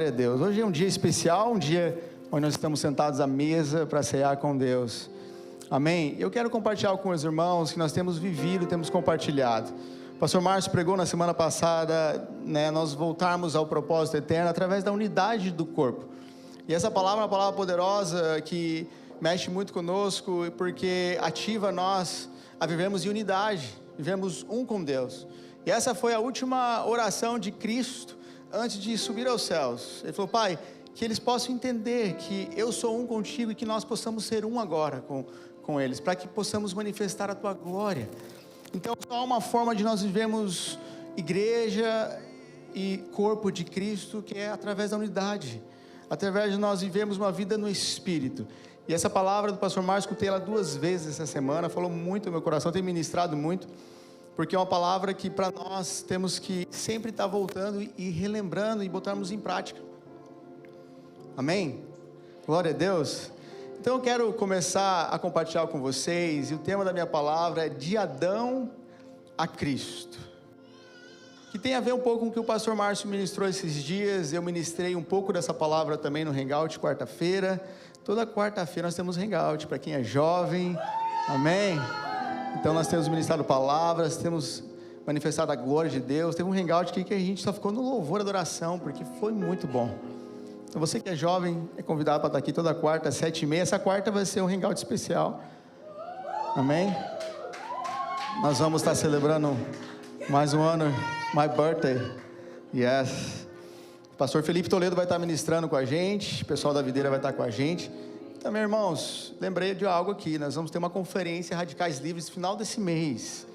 Glória a Deus. Hoje é um dia especial, um dia onde nós estamos sentados à mesa para cear com Deus. Amém? Eu quero compartilhar com os irmãos que nós temos vivido, temos compartilhado. O pastor Márcio pregou na semana passada, nós voltarmos ao propósito eterno através da unidade do corpo. E essa palavra é uma palavra poderosa que mexe muito conosco, porque ativa nós a vivermos em unidade, vivemos um com Deus. E essa foi a última oração de Cristo antes de subir aos céus. Ele falou: Pai, que eles possam entender que eu sou um contigo e que nós possamos ser um agora com eles, para que possamos manifestar a tua glória. Então só há uma forma de nós vivermos igreja e corpo de Cristo, que é através da unidade, através de nós vivermos uma vida no Espírito. E essa palavra do pastor Márcio, escutei ela 2 vezes essa semana, falou muito no meu coração, tem ministrado muito, porque é uma palavra que para nós temos que sempre estar voltando e relembrando e botarmos em prática. Amém? Glória a Deus. Então eu quero começar a compartilhar com vocês, e o tema da minha palavra é de Adão a Cristo, que tem a ver um pouco com o que o pastor Márcio ministrou esses dias. Eu ministrei um pouco dessa palavra também no Hangout quarta-feira. Toda quarta-feira nós temos Hangout, para quem é jovem. Amém? Então nós temos ministrado palavras, temos manifestado a glória de Deus. Teve um Hangout aqui que a gente só ficou no louvor e adoração, porque foi muito bom. Então você que é jovem é convidado para estar aqui toda quarta, às 7h30. Essa quarta vai ser um Hangout especial. Amém? Nós vamos estar celebrando mais um ano, my birthday. Yes. O pastor Felipe Toledo vai estar ministrando com a gente, o pessoal da videira vai estar com a gente. Também, irmãos, lembrei de algo aqui, nós vamos ter uma conferência Radicais Livres no final desse mês.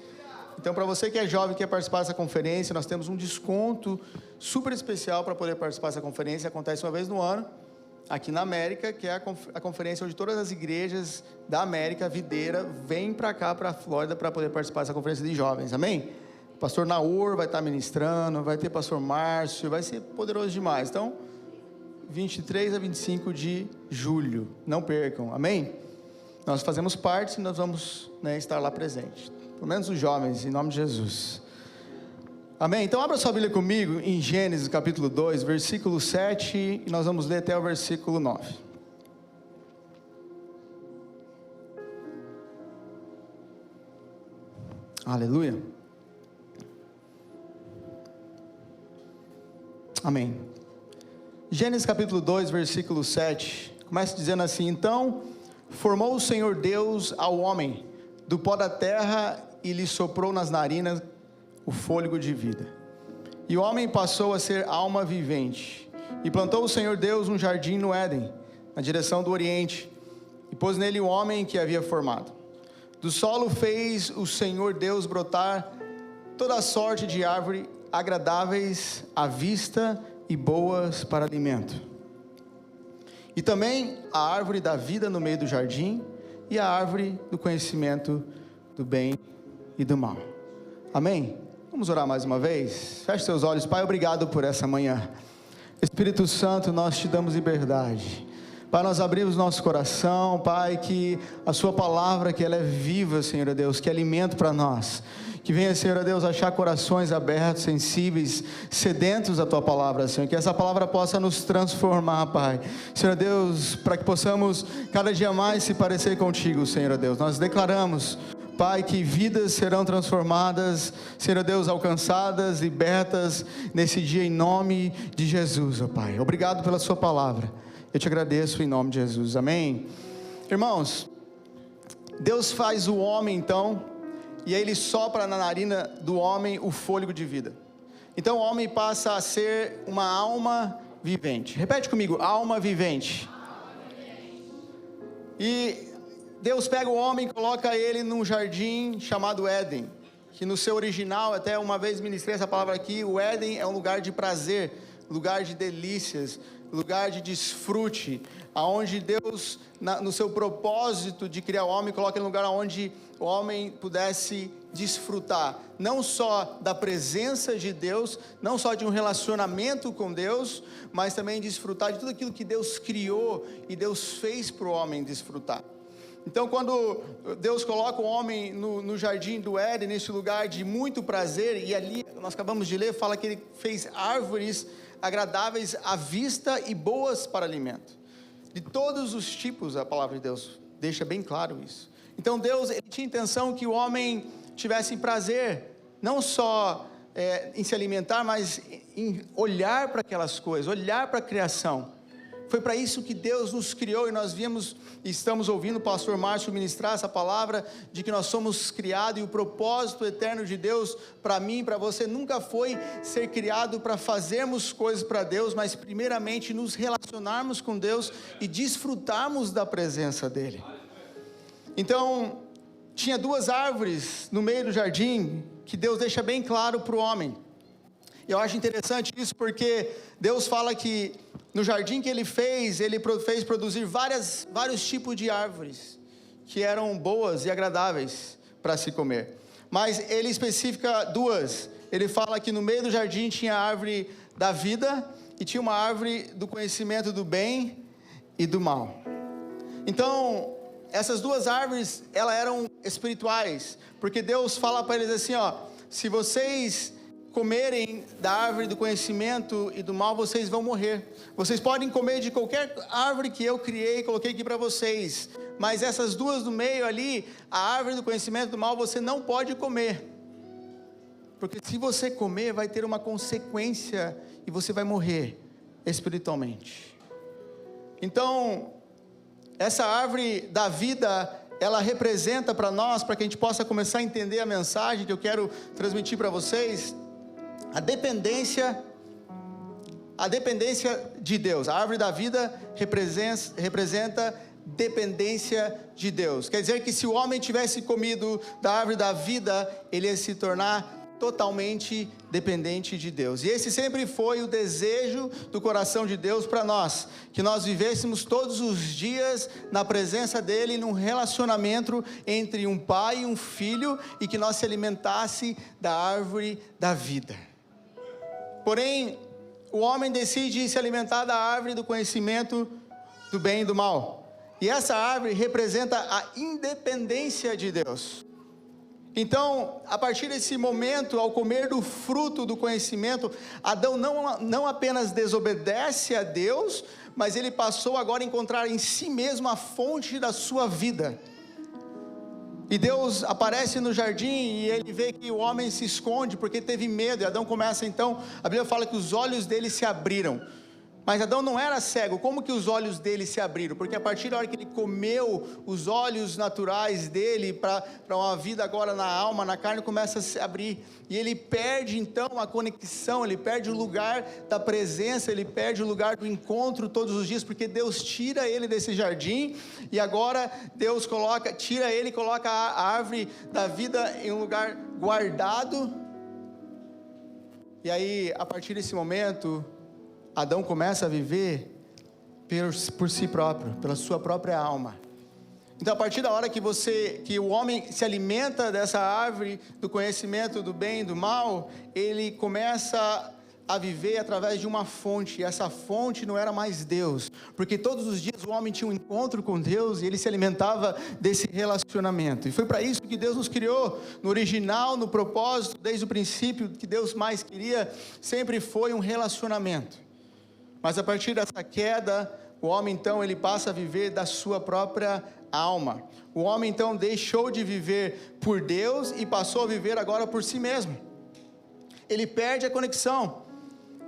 Então, para você que é jovem e quer participar dessa conferência, nós temos um desconto super especial para poder participar dessa conferência. Acontece uma vez no ano, aqui na América, que é a conferência onde todas as igrejas da América, videira, vêm para cá, para a Flórida, para poder participar dessa conferência de jovens, amém? O pastor Naur vai estar ministrando, vai ter pastor Márcio, vai ser poderoso demais. Então, 23 a 25 de julho, não percam, amém? Nós fazemos parte e nós vamos estar lá presente, pelo menos os jovens, em nome de Jesus, amém? Então abra sua Bíblia comigo em Gênesis capítulo 2, versículo 7, e nós vamos ler até o versículo 9. Aleluia, amém. Gênesis capítulo 2, versículo 7, começa dizendo assim: Então formou o Senhor Deus ao homem do pó da terra e lhe soprou nas narinas o fôlego de vida. E o homem passou a ser alma vivente. E plantou o Senhor Deus um jardim no Éden, na direção do Oriente, e pôs nele o homem que havia formado. Do solo fez o Senhor Deus brotar toda sorte de árvore agradáveis à vista e boas para alimento, e também a árvore da vida no meio do jardim, e a árvore do conhecimento do bem e do mal. Amém? Vamos orar mais uma vez? Feche seus olhos. Pai, obrigado por essa manhã. Espírito Santo, nós te damos liberdade. Pai, nós abrimos nosso coração, Pai, que a sua palavra, que ela é viva, Senhor Deus, que é alimento para nós. Que venha, Senhor Deus, achar corações abertos, sensíveis, sedentos da tua palavra, Senhor. Que essa palavra possa nos transformar, Pai. Senhor Deus, para que possamos cada dia mais se parecer contigo, Senhor Deus. Nós declaramos, Pai, que vidas serão transformadas, Senhor Deus, alcançadas, libertas nesse dia, em nome de Jesus, ó Pai. Obrigado pela sua palavra. Eu te agradeço em nome de Jesus, amém? Irmãos, Deus faz o homem então, e aí ele sopra na narina do homem o fôlego de vida. Então o homem passa a ser uma alma vivente. Repete comigo: alma vivente. E Deus pega o homem e coloca ele num jardim chamado Éden, que no seu original, até uma vez ministrei essa palavra aqui, o Éden é um lugar de prazer, lugar de delícias, lugar de desfrute, aonde Deus, no seu propósito de criar o homem, coloca em um lugar onde o homem pudesse desfrutar, não só da presença de Deus, não só de um relacionamento com Deus, mas também desfrutar de tudo aquilo que Deus criou e Deus fez para o homem desfrutar. Então, quando Deus coloca o homem no jardim do Éden, nesse lugar de muito prazer, e ali, nós acabamos de ler, fala que ele fez árvores agradáveis à vista e boas para alimento. De todos os tipos, a palavra de Deus deixa bem claro isso. Então Deus, ele tinha intenção que o homem tivesse prazer, não só em se alimentar, mas em olhar para aquelas coisas, olhar para a criação. Foi para isso que Deus nos criou, e nós vimos e estamos ouvindo o pastor Márcio ministrar essa palavra, de que nós somos criados, e o propósito eterno de Deus, para mim e para você, nunca foi ser criado para fazermos coisas para Deus, mas primeiramente nos relacionarmos com Deus e desfrutarmos da presença dEle. Então, tinha 2 árvores no meio do jardim, que Deus deixa bem claro para o homem. Eu acho interessante isso, porque Deus fala que no jardim que ele fez produzir vários tipos de árvores, que eram boas e agradáveis para se comer. Mas ele especifica 2. Ele fala que no meio do jardim tinha a árvore da vida, e tinha uma árvore do conhecimento do bem e do mal. Então, essas 2 árvores, elas eram espirituais, porque Deus fala para eles assim, se vocês comerem da árvore do conhecimento e do mal, vocês vão morrer. Vocês podem comer de qualquer árvore que eu criei e coloquei aqui para vocês, mas essas 2 do meio ali, a árvore do conhecimento do mal, você não pode comer, porque se você comer, vai ter uma consequência, e você vai morrer espiritualmente. Então, essa árvore da vida, ela representa para nós, para que a gente possa começar a entender a mensagem que eu quero transmitir para vocês, a dependência de Deus. A árvore da vida representa dependência de Deus. Quer dizer que se o homem tivesse comido da árvore da vida, ele ia se tornar totalmente dependente de Deus. E esse sempre foi o desejo do coração de Deus para nós, que nós vivêssemos todos os dias na presença dele, num relacionamento entre um pai e um filho, e que nós se alimentasse da árvore da vida. Porém, o homem decide se alimentar da árvore do conhecimento do bem e do mal, e essa árvore representa a independência de Deus. Então, a partir desse momento, ao comer do fruto do conhecimento, Adão não apenas desobedece a Deus, mas ele passou agora a encontrar em si mesmo a fonte da sua vida. E Deus aparece no jardim, e ele vê que o homem se esconde, porque teve medo, e Adão começa então, a Bíblia fala que os olhos dele se abriram. Mas Adão não era cego. Como que os olhos dele se abriram? Porque a partir da hora que ele comeu, os olhos naturais dele, para uma vida agora na alma, na carne, começa a se abrir, e ele perde então a conexão, ele perde o lugar da presença, ele perde o lugar do encontro todos os dias, porque Deus tira ele desse jardim, e agora Deus tira ele e coloca a árvore da vida em um lugar guardado. E aí, a partir desse momento, Adão começa a viver por si próprio, pela sua própria alma. Então, a partir da hora que o homem se alimenta dessa árvore do conhecimento do bem e do mal, ele começa a viver através de uma fonte, e essa fonte não era mais Deus, porque todos os dias o homem tinha um encontro com Deus, e ele se alimentava desse relacionamento. E foi para isso que Deus nos criou, no original, no propósito, desde o princípio, que Deus mais queria, sempre foi um relacionamento. Mas a partir dessa queda, o homem então, ele passa a viver da sua própria alma. O homem então deixou de viver por Deus e passou a viver agora por si mesmo. Ele perde a conexão.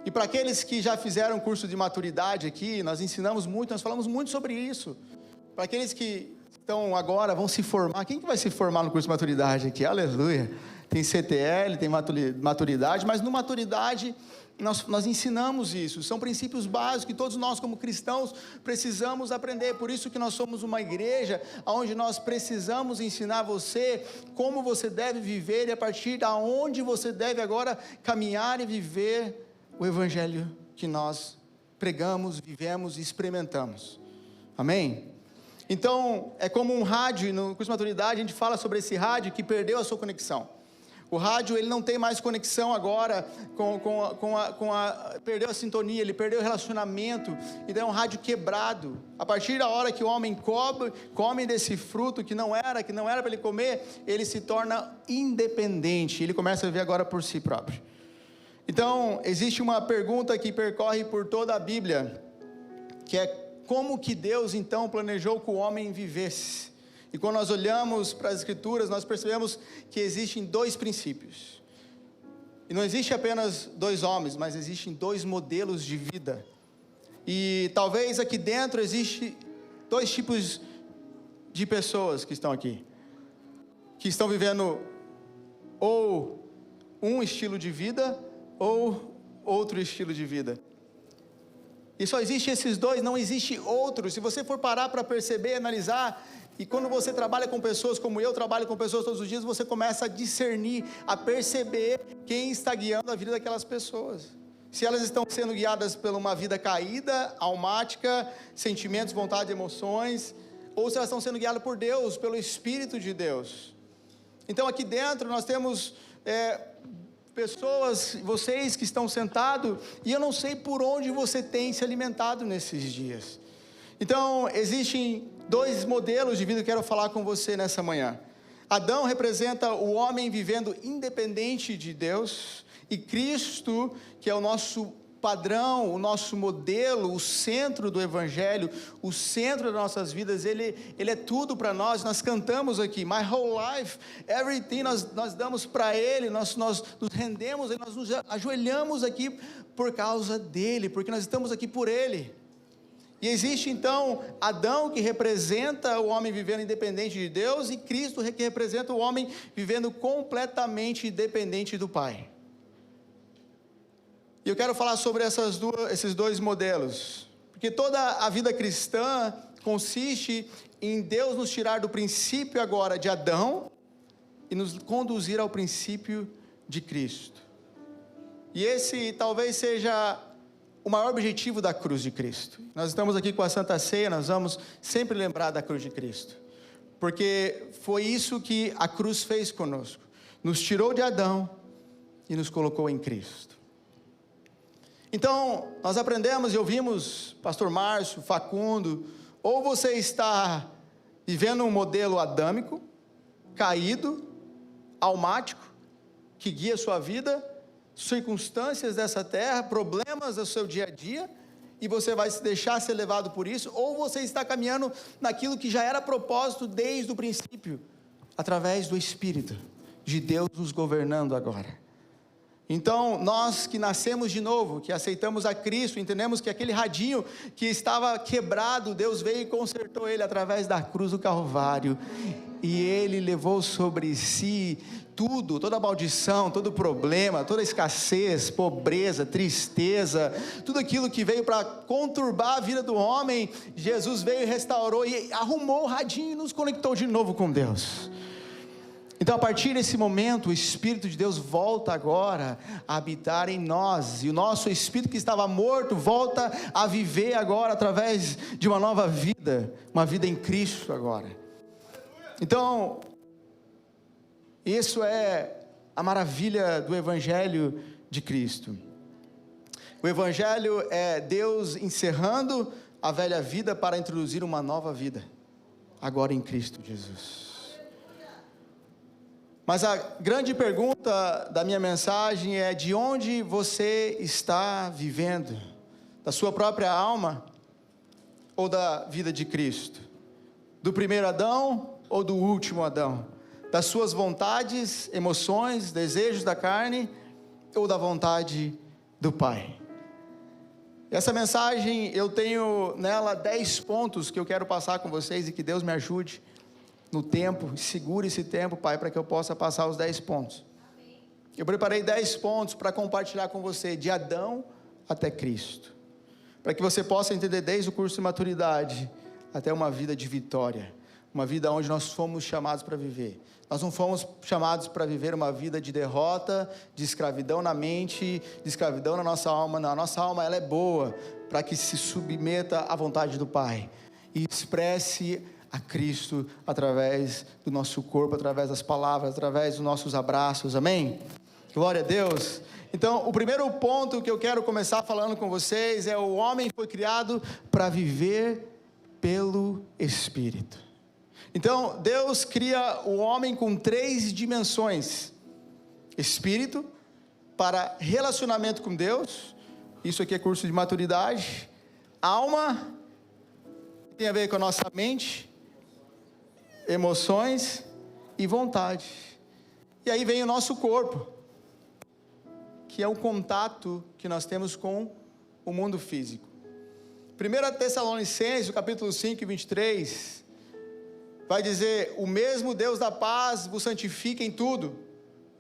E para aqueles que já fizeram curso de maturidade aqui, nós ensinamos muito, nós falamos muito sobre isso. Para aqueles que estão agora, vão se formar, quem que vai se formar no curso de maturidade aqui? Aleluia! Tem CTL, tem maturidade, mas no maturidade nós ensinamos isso, são princípios básicos que todos nós como cristãos precisamos aprender. Por isso que nós somos uma igreja onde nós precisamos ensinar você como você deve viver, e a partir da onde você deve agora caminhar e viver o evangelho que nós pregamos, vivemos e experimentamos. Amém? Então, é como um rádio, no curso de maturidade a gente fala sobre esse rádio que perdeu a sua conexão. O rádio, ele não tem mais conexão agora perdeu a sintonia, ele perdeu o relacionamento, então é um rádio quebrado. A partir da hora que o homem come desse fruto que não era para ele comer, ele se torna independente, ele começa a viver agora por si próprio. Então, existe uma pergunta que percorre por toda a Bíblia, que é como que Deus então planejou que o homem vivesse. E quando nós olhamos para as Escrituras, nós percebemos que existem dois princípios. E não existe apenas dois homens, mas existem dois modelos de vida. E talvez aqui dentro existe dois tipos de pessoas que estão aqui, que estão vivendo ou um estilo de vida ou outro estilo de vida. E só existe esses dois, não existe outro. Se você for parar para perceber, analisar, e quando você trabalha com pessoas como eu trabalho com pessoas todos os dias, você começa a discernir, a perceber quem está guiando a vida daquelas pessoas. Se elas estão sendo guiadas por uma vida caída, almática, sentimentos, vontade, emoções, ou se elas estão sendo guiadas por Deus, pelo Espírito de Deus. Então aqui dentro nós temos pessoas, vocês que estão sentados, e eu não sei por onde você tem se alimentado nesses dias. Então existem dois modelos de vida que eu quero falar com você nessa manhã. Adão representa o homem vivendo independente de Deus, e Cristo, que é o nosso padrão, o nosso modelo, o centro do Evangelho, o centro das nossas vidas, Ele é tudo para nós. Nós cantamos aqui, my whole life, everything, nós damos para Ele, nós nos rendemos, nós nos ajoelhamos aqui por causa dEle, porque nós estamos aqui por Ele. E existe então Adão, que representa o homem vivendo independente de Deus, e Cristo, que representa o homem vivendo completamente dependente do Pai. E eu quero falar sobre esses dois modelos, porque toda a vida cristã consiste em Deus nos tirar do princípio agora de Adão e nos conduzir ao princípio de Cristo. E esse talvez seja o maior objetivo da cruz de Cristo. Nós estamos aqui com a Santa Ceia, nós vamos sempre lembrar da cruz de Cristo, porque foi isso que a cruz fez conosco, nos tirou de Adão e nos colocou em Cristo. Então, nós aprendemos e ouvimos, pastor Márcio, Facundo, ou você está vivendo um modelo adâmico, caído, almático, que guia a sua vida, circunstâncias dessa terra, problemas do seu dia a dia, e você vai se deixar ser levado por isso, ou você está caminhando naquilo que já era propósito desde o princípio, através do Espírito de Deus nos governando agora. Então, nós que nascemos de novo, que aceitamos a Cristo, entendemos que aquele radinho que estava quebrado, Deus veio e consertou ele através da cruz do Calvário, e Ele levou sobre si tudo, toda a maldição, todo problema, toda a escassez, pobreza, tristeza, tudo aquilo que veio para conturbar a vida do homem. Jesus veio e restaurou, e arrumou o radinho e nos conectou de novo com Deus. Então, a partir desse momento, o Espírito de Deus volta agora a habitar em nós, e o nosso espírito que estava morto volta a viver agora através de uma nova vida, uma vida em Cristo agora. Então, isso é a maravilha do Evangelho de Cristo. O Evangelho é Deus encerrando a velha vida para introduzir uma nova vida, agora em Cristo Jesus. Mas a grande pergunta da minha mensagem é: de onde você está vivendo? Da sua própria alma ou da vida de Cristo? Do primeiro Adão ou do último Adão? Das suas vontades, emoções, desejos da carne ou da vontade do Pai? Essa mensagem, eu tenho nela 10 pontos que eu quero passar com vocês, e que Deus me ajude no tempo, segure esse tempo, Pai, para que eu possa passar os 10 pontos. Eu preparei 10 pontos para compartilhar com você, de Adão até Cristo, para que você possa entender desde o curso de maturidade até uma vida de vitória, uma vida onde nós fomos chamados para viver. Nós não fomos chamados para viver uma vida de derrota, de escravidão na mente, de escravidão na nossa alma. Não, a nossa alma, ela é boa para que se submeta à vontade do Pai e expresse a Cristo através do nosso corpo, através das palavras, através dos nossos abraços, amém? Glória a Deus. Então, o primeiro ponto que eu quero começar falando com vocês é: o homem foi criado para viver pelo Espírito. Então, Deus cria o homem com 3 dimensões: Espírito, para relacionamento com Deus. Isso aqui é curso de maturidade. Alma tem a ver com a nossa mente, emoções e vontade. E aí vem o nosso corpo, que é o contato que nós temos com o mundo físico. 1 Tessalonicenses, capítulo 5, 23, vai dizer: o mesmo Deus da paz vos santifica em tudo,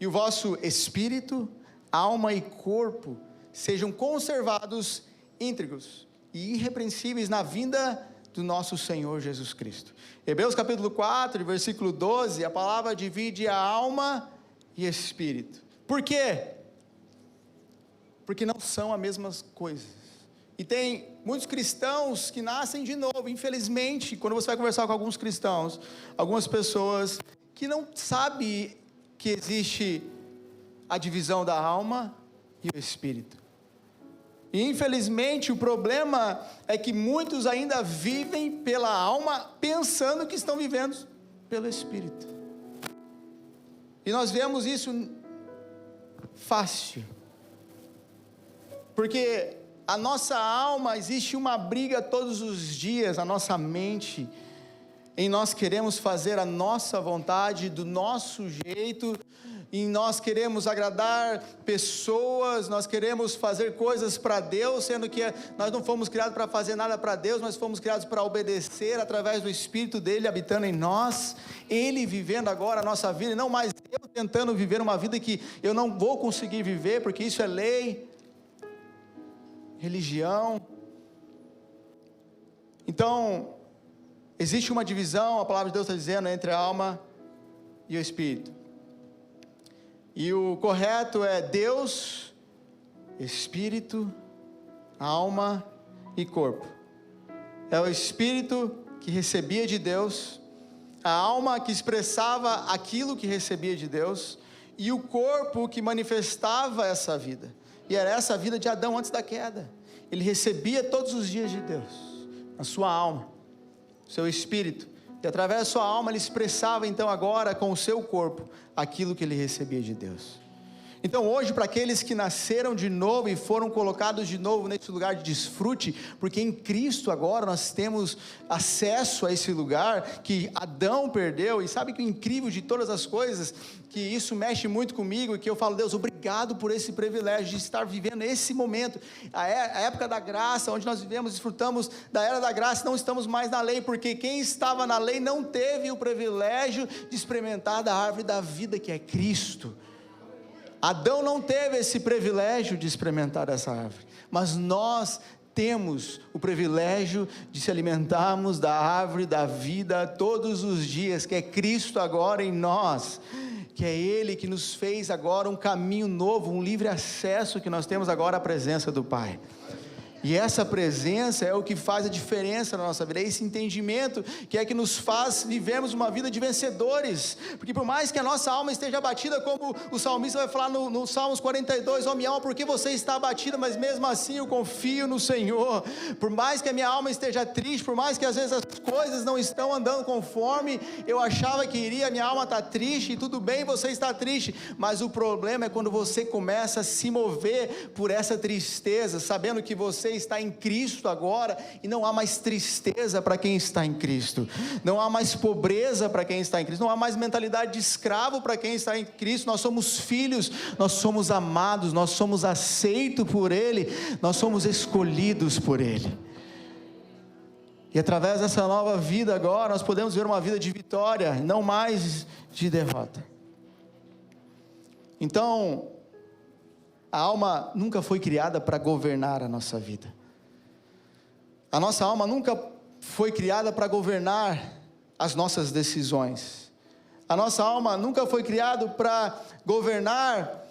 e o vosso espírito, alma e corpo sejam conservados íntegros e irrepreensíveis na vinda do nosso Senhor Jesus Cristo. Hebreus capítulo 4, versículo 12, a palavra divide a alma e espírito. Por quê? Porque não são as mesmas coisas. E tem muitos cristãos que nascem de novo, infelizmente, quando você vai conversar com alguns cristãos, algumas pessoas que não sabem que existe a divisão da alma e o espírito. E infelizmente o problema é que muitos ainda vivem pela alma, pensando que estão vivendo pelo espírito. E nós vemos isso fácil, porque a nossa alma, existe uma briga todos os dias, a nossa mente, em nós queremos fazer a nossa vontade, do nosso jeito, e nós queremos agradar pessoas, nós queremos fazer coisas para Deus, sendo que nós não fomos criados para fazer nada para Deus, nós fomos criados para obedecer, através do Espírito dele habitando em nós, ele vivendo agora a nossa vida, e não mais eu tentando viver uma vida que eu não vou conseguir viver, porque isso é lei, religião. Então, existe uma divisão, a palavra de Deus está dizendo, entre a alma e o espírito. E o correto é Deus, espírito, alma e corpo. É o espírito que recebia de Deus, a alma que expressava aquilo que recebia de Deus, e o corpo que manifestava essa vida. E era essa a vida de Adão antes da queda. Ele recebia todos os dias de Deus, a sua alma, o seu espírito. E através da sua alma ele expressava então agora com o seu corpo aquilo que ele recebia de Deus. Então hoje, para aqueles que nasceram de novo e foram colocados de novo nesse lugar de desfrute, porque em Cristo agora nós temos acesso a esse lugar que Adão perdeu, e sabe que o incrível de todas as coisas, que isso mexe muito comigo, e que eu falo: Deus, obrigado por esse privilégio de estar vivendo esse momento, a época da graça, onde nós vivemos, desfrutamos da era da graça, não estamos mais na lei, porque quem estava na lei não teve o privilégio de experimentar da árvore da vida que é Cristo. Adão não teve esse privilégio de experimentar essa árvore, mas nós temos o privilégio de se alimentarmos da árvore da vida todos os dias, que é Cristo agora em nós, que é Ele que nos fez agora um caminho novo, um livre acesso que nós temos agora à presença do Pai. E essa presença é o que faz a diferença na nossa vida, é esse entendimento que é que nos faz vivermos uma vida de vencedores, porque por mais que a nossa alma esteja abatida, como o salmista vai falar no Salmos 42, ó minha alma, por que você está abatida? Mas mesmo assim eu confio no Senhor. Por mais que a minha alma esteja triste, por mais que às vezes as coisas não estão andando conforme eu achava que iria, minha alma está triste, e tudo bem você está triste, mas o problema é quando você começa a se mover por essa tristeza, sabendo que você está em Cristo agora, e não há mais tristeza para quem está em Cristo, não há mais pobreza para quem está em Cristo, não há mais mentalidade de escravo para quem está em Cristo. Nós somos filhos, nós somos amados, nós somos aceitos por Ele, nós somos escolhidos por Ele, e através dessa nova vida agora, nós podemos ver uma vida de vitória, não mais de derrota. Então, a alma nunca foi criada para governar a nossa vida. A nossa alma nunca foi criada para governar as nossas decisões. A nossa alma nunca foi criada para governar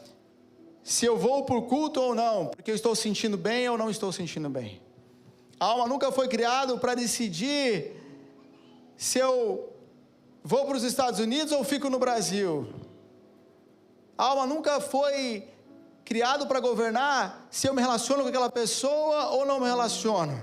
se eu vou por culto ou não, porque eu estou sentindo bem ou não estou sentindo bem. A alma nunca foi criada para decidir se eu vou para os Estados Unidos ou fico no Brasil. A alma nunca foi criado para governar se eu me relaciono com aquela pessoa ou não me relaciono,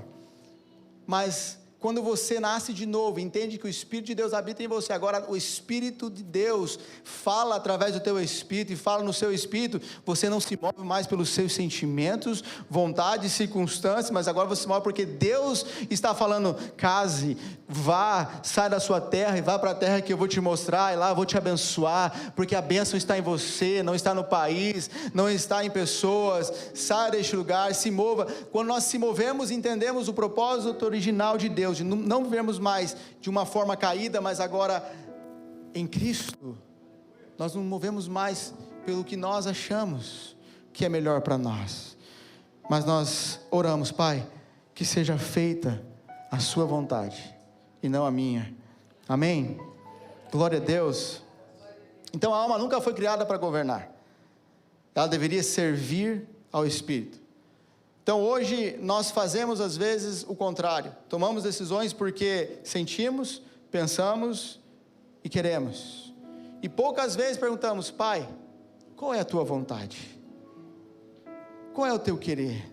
mas quando você nasce de novo, entende que o Espírito de Deus habita em você, agora o Espírito de Deus fala através do teu Espírito e fala no seu Espírito, você não se move mais pelos seus sentimentos, vontades, circunstâncias, mas agora você se move porque Deus está falando: case, vá, sai da sua terra e vá para a terra que eu vou te mostrar, e lá eu vou te abençoar, porque a bênção está em você, não está no país, não está em pessoas. Saia deste lugar, se mova. Quando nós se movemos, entendemos o propósito original de Deus, de não vivemos mais de uma forma caída, mas agora em Cristo. Nós não movemos mais pelo que nós achamos que é melhor para nós, mas nós oramos: Pai, que seja feita a sua vontade e não a minha. Amém? Glória a Deus. Então a alma nunca foi criada para governar, ela deveria servir ao Espírito. Então hoje nós fazemos às vezes o contrário, tomamos decisões porque sentimos, pensamos e queremos, e poucas vezes perguntamos: Pai, qual é a tua vontade? Qual é o teu querer?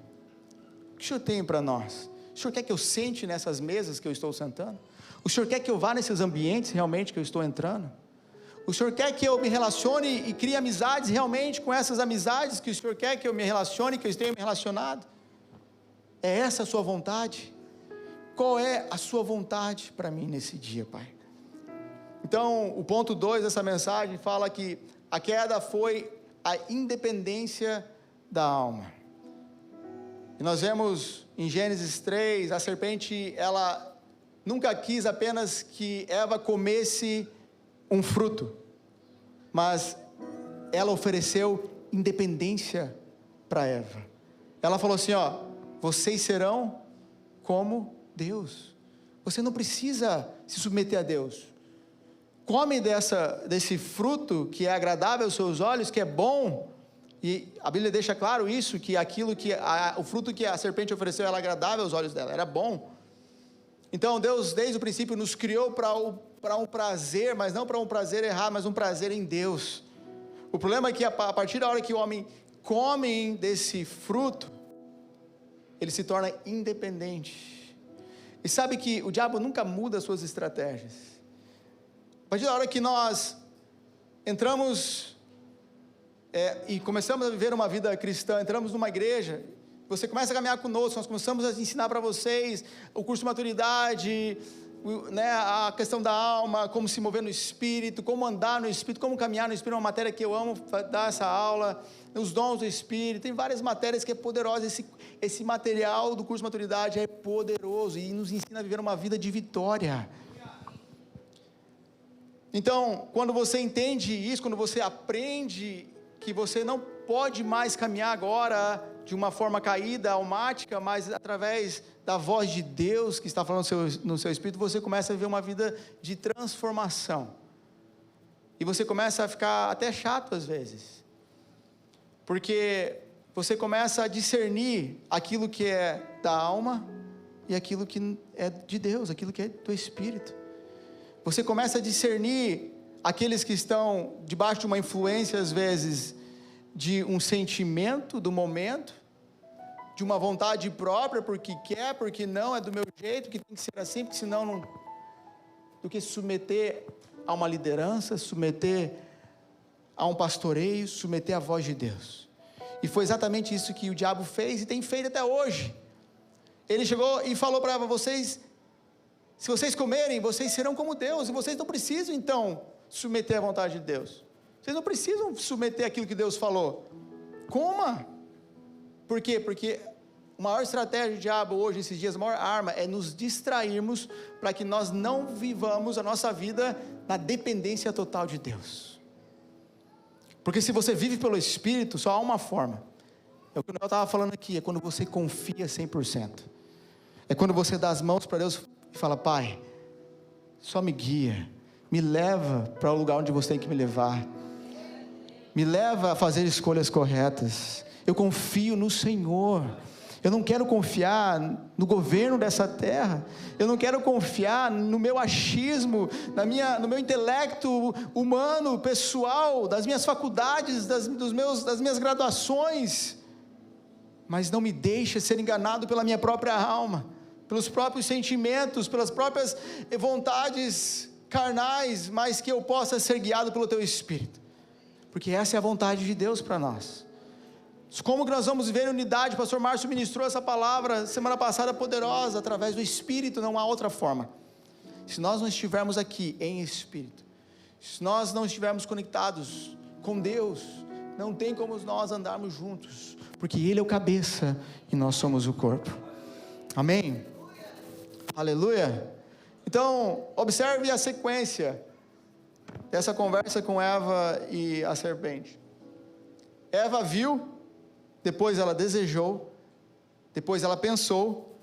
O que o Senhor tem para nós? O Senhor quer que eu sente nessas mesas que eu estou sentando? O Senhor quer que eu vá nesses ambientes realmente que eu estou entrando? O Senhor quer que eu me relacione e crie amizades realmente com essas amizades que o Senhor quer que eu me relacione, que eu esteja me relacionado? É essa a sua vontade? Qual é a sua vontade para mim nesse dia, Pai? Então, o ponto 2 dessa mensagem fala que a queda foi a independência da alma. E nós vemos em Gênesis 3, a serpente, ela nunca quis apenas que Eva comesse um fruto, mas ela ofereceu independência para Eva. Ela falou assim: ó, vocês serão como Deus, você não precisa se submeter a Deus, come desse fruto que é agradável aos seus olhos, que é bom, e a Bíblia deixa claro isso, que o fruto que a serpente ofereceu era agradável aos olhos dela, era bom. Então Deus desde o princípio nos criou para um prazer, mas não para um prazer errado, mas um prazer em Deus. O problema é que a partir da hora que o homem come desse fruto, ele se torna independente. E sabe que o diabo nunca muda as suas estratégias. A partir da hora que nós entramos e começamos a viver uma vida cristã, entramos numa igreja, você começa a caminhar conosco, nós começamos a ensinar para vocês o curso de maturidade, a questão da alma, como se mover no Espírito, como andar no Espírito, como caminhar no Espírito, uma matéria que eu amo dar essa aula, os dons do Espírito, tem várias matérias que é poderosa, esse material do curso de maturidade é poderoso, e nos ensina a viver uma vida de vitória. Então, quando você entende isso, quando você aprende que você não pode mais caminhar agora de uma forma caída, almática, mas através da voz de Deus que está falando no seu espírito, você começa a viver uma vida de transformação, e você começa a ficar até chato às vezes, porque você começa a discernir aquilo que é da alma e aquilo que é de Deus, aquilo que é do Espírito. Você começa a discernir aqueles que estão debaixo de uma influência, às vezes, de um sentimento do momento, de uma vontade própria, porque quer, porque não, é do meu jeito, que tem que ser assim, porque senão não... do que se submeter a uma liderança, submeter a um pastoreio, submeter à voz de Deus. E foi exatamente isso que o diabo fez e tem feito até hoje. Ele chegou e falou para vocês: se vocês comerem, vocês serão como Deus, e vocês não precisam então submeter à vontade de Deus, vocês não precisam submeter aquilo que Deus falou, coma. Por quê? Porque a maior estratégia do diabo hoje, esses dias, a maior arma é nos distrairmos, para que nós não vivamos a nossa vida na dependência total de Deus. Porque se você vive pelo Espírito, só há uma forma, é o que eu estava falando aqui, é quando você confia 100%, é quando você dá as mãos para Deus e fala: Pai, só me guia, me leva para o lugar onde você tem que me levar, me leva a fazer escolhas corretas, eu confio no Senhor. Eu não quero confiar no governo dessa terra, eu não quero confiar no meu achismo, no meu intelecto humano, pessoal, das minhas faculdades, das minhas graduações, mas não me deixe ser enganado pela minha própria alma, pelos próprios sentimentos, pelas próprias vontades carnais, mas que eu possa ser guiado pelo teu Espírito, porque essa é a vontade de Deus para nós. Como que nós vamos viver em unidade? O pastor Márcio ministrou essa palavra semana passada poderosa, através do Espírito, não há outra forma. Se nós não estivermos aqui em Espírito, se nós não estivermos conectados com Deus, não tem como nós andarmos juntos, porque Ele é o cabeça e nós somos o corpo. Amém? Aleluia. Então, observe a sequência dessa conversa com Eva e a serpente. Eva viu, depois ela desejou, depois ela pensou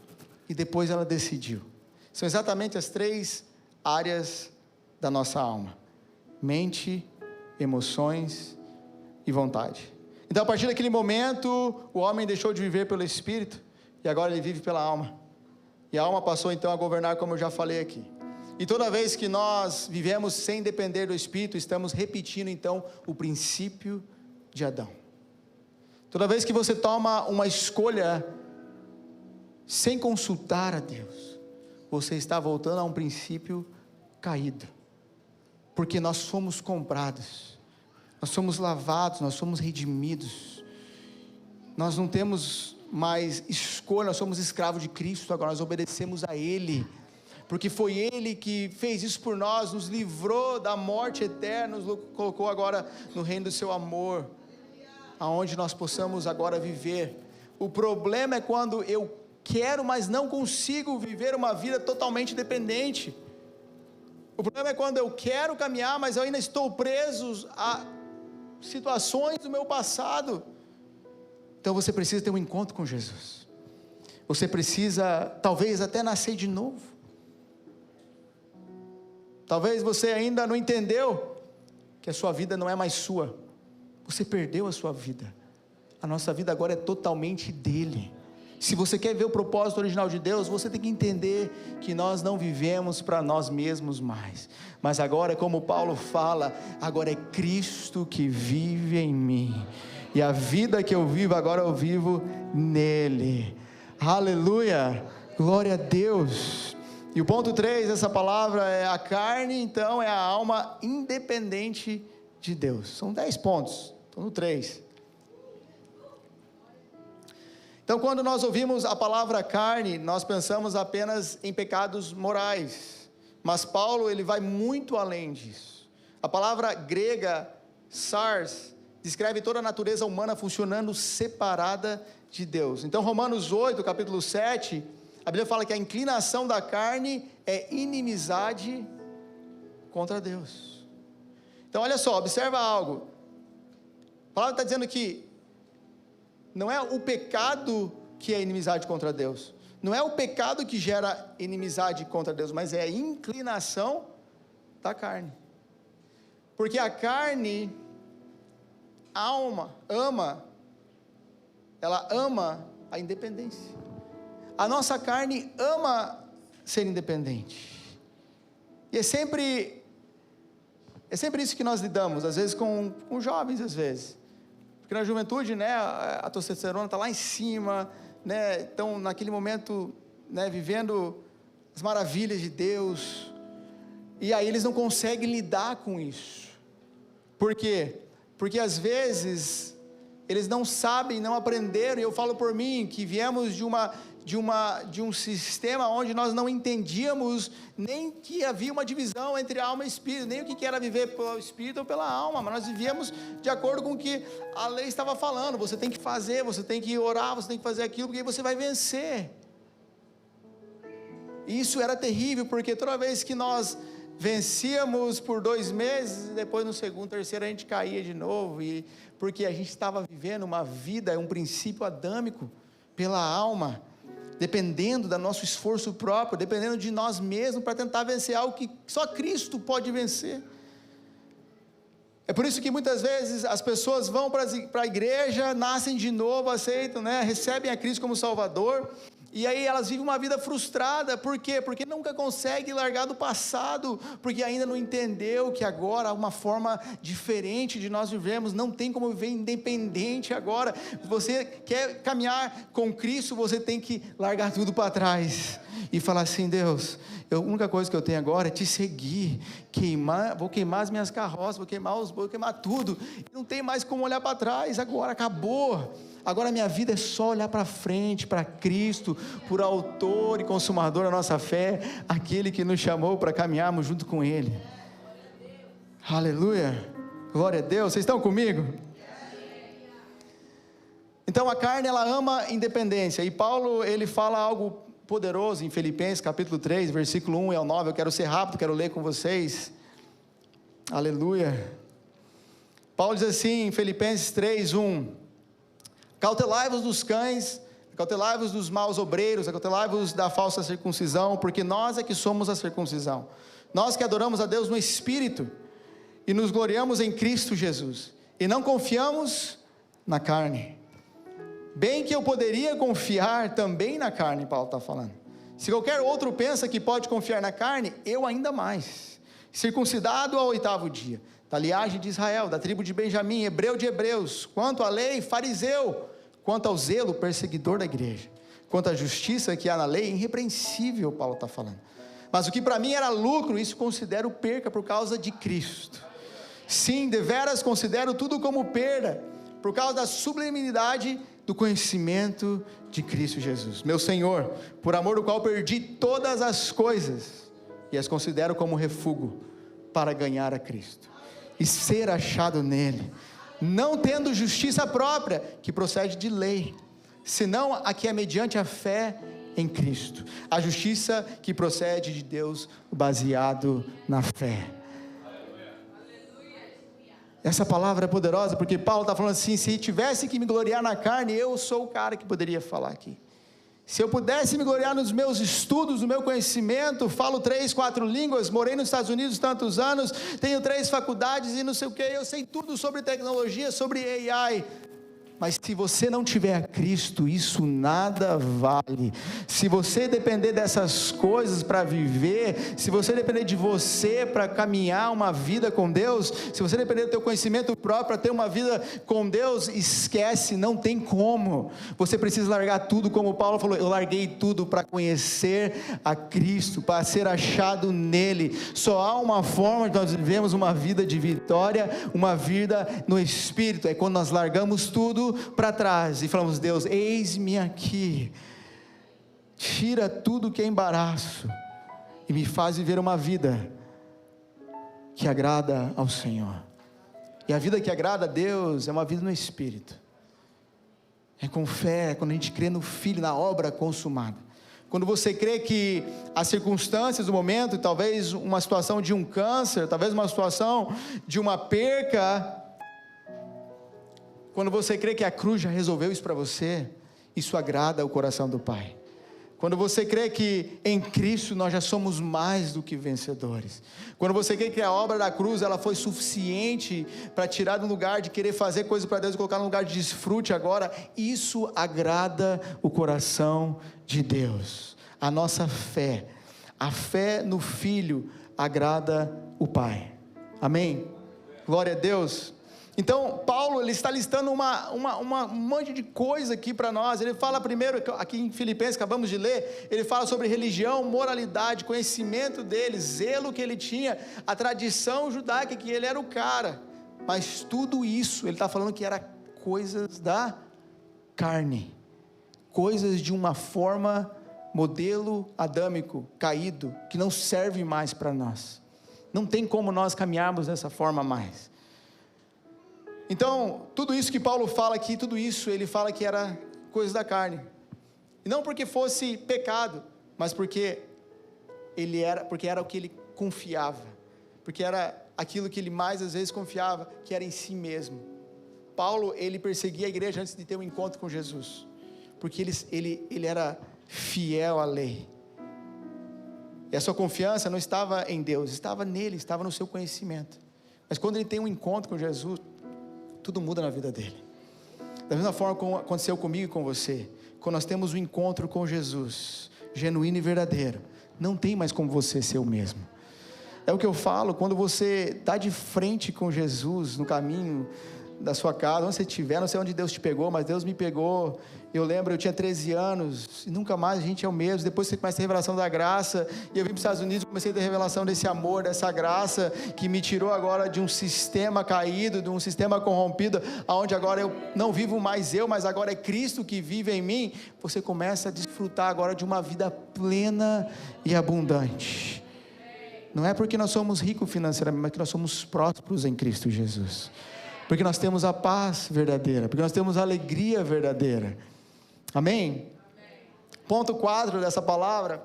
e depois ela decidiu. São exatamente as 3 áreas da nossa alma: mente, emoções e vontade. Então, a partir daquele momento, o homem deixou de viver pelo Espírito e agora ele vive pela alma. E a alma passou então a governar, como eu já falei aqui. E toda vez que nós vivemos sem depender do Espírito, estamos repetindo então o princípio de Adão. Toda vez que você toma uma escolha sem consultar a Deus, você está voltando a um princípio caído, porque nós somos comprados, nós somos lavados, nós somos redimidos, nós não temos mais escolha, nós somos escravos de Cristo, agora nós obedecemos a Ele, porque foi Ele que fez isso por nós, nos livrou da morte eterna, nos colocou agora no reino do seu amor, aonde nós possamos agora viver. O problema é quando eu quero, mas não consigo viver uma vida totalmente dependente. O problema é quando eu quero caminhar, mas eu ainda estou preso a situações do meu passado. Então você precisa ter um encontro com Jesus. Você precisa, talvez, até nascer de novo. Talvez você ainda não entendeu que a sua vida não é mais sua. Você perdeu a sua vida. A nossa vida agora é totalmente dele. Se você quer ver o propósito original de Deus, você tem que entender que nós não vivemos para nós mesmos mais, mas agora, como Paulo fala, agora é Cristo que vive em mim, e a vida que eu vivo agora eu vivo nele. Aleluia, glória a Deus. E o ponto 3 dessa palavra é: a carne então é a alma independente de Deus. São 10 pontos, estou no 3. Então, quando nós ouvimos a palavra carne, nós pensamos apenas em pecados morais, mas Paulo, ele vai muito além disso. A palavra grega, sars, descreve toda a natureza humana funcionando separada de Deus. Então, Romanos 8, capítulo 7, a Bíblia fala que a inclinação da carne é inimizade contra Deus. Então, olha só, observa algo. A palavra está dizendo que não é o pecado que é inimizade contra Deus, não é o pecado que gera inimizade contra Deus, mas é a inclinação da carne, porque a carne, a alma, ela ama a independência. A nossa carne ama ser independente, e é sempre isso que nós lidamos, às vezes com jovens, às vezes, porque na juventude, né, a testosterona está lá em cima, né, então naquele momento, né, vivendo as maravilhas de Deus, e aí eles não conseguem lidar com isso. Por quê? Porque às vezes eles não sabem, não aprenderam, e eu falo por mim, que viemos de um sistema onde nós não entendíamos nem que havia uma divisão entre alma e espírito, nem o que era viver pelo espírito ou pela alma, mas nós vivíamos de acordo com o que a lei estava falando. Você tem que fazer, você tem que orar, você tem que fazer aquilo, porque aí você vai vencer. E isso era terrível, porque toda vez que nós vencíamos por 2 meses, depois no segundo, terceiro a gente caía de novo, e porque a gente estava vivendo uma vida, um princípio adâmico pela alma, dependendo do nosso esforço próprio, dependendo de nós mesmos para tentar vencer algo que só Cristo pode vencer. É por isso que muitas vezes as pessoas vão para a igreja, nascem de novo, aceitam, né, recebem a Cristo como Salvador, E aí elas vivem uma vida frustrada, por quê? Porque nunca consegue largar do passado, porque ainda não entendeu que agora há uma forma diferente de nós vivemos, não tem como viver independente agora. Se você quer caminhar com Cristo, você tem que largar tudo para trás, e falar assim: Deus, a única coisa que eu tenho agora é te seguir, vou queimar as minhas carroças, vou queimar tudo, não tem mais como olhar para trás, agora acabou. Agora a minha vida é só olhar para frente, para Cristo, por autor e consumador da nossa fé, aquele que nos chamou para caminharmos junto com Ele. Aleluia, glória a Deus. Vocês estão comigo? Então a carne, ela ama independência, e Paulo, ele fala algo poderoso em Filipenses capítulo 3, versículo 1 ao 9, eu quero ser rápido, quero ler com vocês. Aleluia. Paulo diz assim em Filipenses 3, 1: cautelai-vos dos cães, cautelai-vos dos maus obreiros, cautelai-vos da falsa circuncisão, porque nós é que somos a circuncisão, nós que adoramos a Deus no Espírito, e nos gloriamos em Cristo Jesus, e não confiamos na carne. Bem que eu poderia confiar também na carne, Paulo está falando. Se qualquer outro pensa que pode confiar na carne, eu ainda mais. Circuncidado ao 8º dia, da linhagem de Israel, da tribo de Benjamim, hebreu de hebreus, quanto à lei, fariseu, quanto ao zelo, perseguidor da igreja, quanto à justiça que há na lei, irrepreensível, Paulo está falando. Mas o que para mim era lucro, isso considero perca por causa de Cristo. Sim, deveras considero tudo como perda, por causa da sublimidade do conhecimento de Cristo Jesus, meu Senhor, por amor do qual perdi todas as coisas, e as considero como refúgio, para ganhar a Cristo, e ser achado nele, não tendo justiça própria, que procede de lei, senão a que é mediante a fé em Cristo, a justiça que procede de Deus, baseado na fé. Essa palavra é poderosa, porque Paulo está falando assim: se tivesse que me gloriar na carne, eu sou o cara que poderia falar aqui. Se eu pudesse me gloriar nos meus estudos, no meu conhecimento, falo 3, 4 línguas, morei nos Estados Unidos tantos anos, tenho 3 faculdades e não sei o que, eu sei tudo sobre tecnologia, sobre AI, mas se você não tiver a Cristo, isso nada vale. Se você depender dessas coisas para viver, se você depender de você para caminhar uma vida com Deus, se você depender do teu conhecimento próprio para ter uma vida com Deus, esquece, não tem como. Você precisa largar tudo, como Paulo falou: eu larguei tudo para conhecer a Cristo, para ser achado nele. Só há uma forma de nós vivemos uma vida de vitória, uma vida no Espírito, é quando nós largamos tudo para trás e falamos: Deus, eis-me aqui, tira tudo que é embaraço e me faz viver uma vida que agrada ao Senhor. E a vida que agrada a Deus é uma vida no Espírito, é com fé, quando a gente crê no Filho, na obra consumada. Quando você crê que as circunstâncias do momento, talvez uma situação de um câncer, talvez uma situação de uma perca, quando você crê que a cruz já resolveu isso para você, isso agrada o coração do Pai. Quando você crê que em Cristo nós já somos mais do que vencedores. Quando você crê que a obra da cruz, ela foi suficiente para tirar do lugar de querer fazer coisa para Deus e colocar no lugar de desfrute agora, isso agrada o coração de Deus. A nossa fé, a fé no Filho, agrada o Pai. Amém? Glória a Deus. Então, Paulo, ele está listando um monte de coisa aqui para nós. Ele fala primeiro, aqui em Filipenses, acabamos de ler, ele fala sobre religião, moralidade, conhecimento dele, zelo que ele tinha, a tradição judaica, que ele era o cara. Mas tudo isso, ele está falando que era coisas da carne, coisas de uma forma, modelo adâmico, caído, que não serve mais para nós. Não tem como nós caminharmos dessa forma mais. Então, tudo isso que Paulo fala aqui, tudo isso ele fala que era coisa da carne, e não porque fosse pecado, mas porque era o que ele confiava, porque era aquilo que ele mais às vezes confiava, que era em si mesmo. Paulo, ele perseguia a igreja antes de ter um encontro com Jesus, porque ele era fiel à lei, e a sua confiança não estava em Deus, estava nele, estava no seu conhecimento. Mas quando ele tem um encontro com Jesus, tudo muda na vida dele. Da mesma forma como aconteceu comigo e com você. quando nós temos um encontro com Jesus, genuíno e verdadeiro, não tem mais como você ser o mesmo. É o que eu falo, quando você está de frente com Jesus, no caminho da sua casa, onde você estiver, não sei onde Deus te pegou, mas Deus me pegou. Eu lembro, eu tinha 13 anos, e nunca mais a gente é o mesmo. Depois você começa a ter revelação da graça, e eu vim para os Estados Unidos, comecei a ter revelação desse amor, dessa graça, que me tirou agora de um sistema caído, de um sistema corrompido, onde agora eu não vivo mais eu, mas agora é Cristo que vive em mim. Você começa a desfrutar agora de uma vida plena e abundante. Não é porque nós somos ricos financeiramente, mas que nós somos prósperos em Cristo Jesus. Porque nós temos a paz verdadeira, porque nós temos a alegria verdadeira. Amém? Ponto 4 dessa palavra,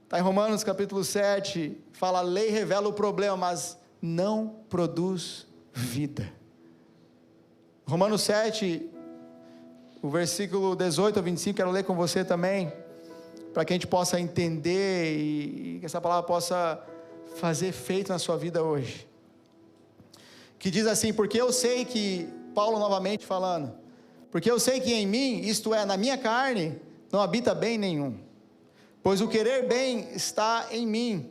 está em Romanos capítulo 7, fala: a lei revela o problema, mas não produz vida. Romanos 7, o versículo 18 a 25, quero ler com você também, para que a gente possa entender e que essa palavra possa fazer efeito na sua vida hoje. Que diz assim: porque eu sei que, Paulo novamente falando, porque eu sei que em mim, isto é, na minha carne, não habita bem nenhum, pois o querer bem está em mim,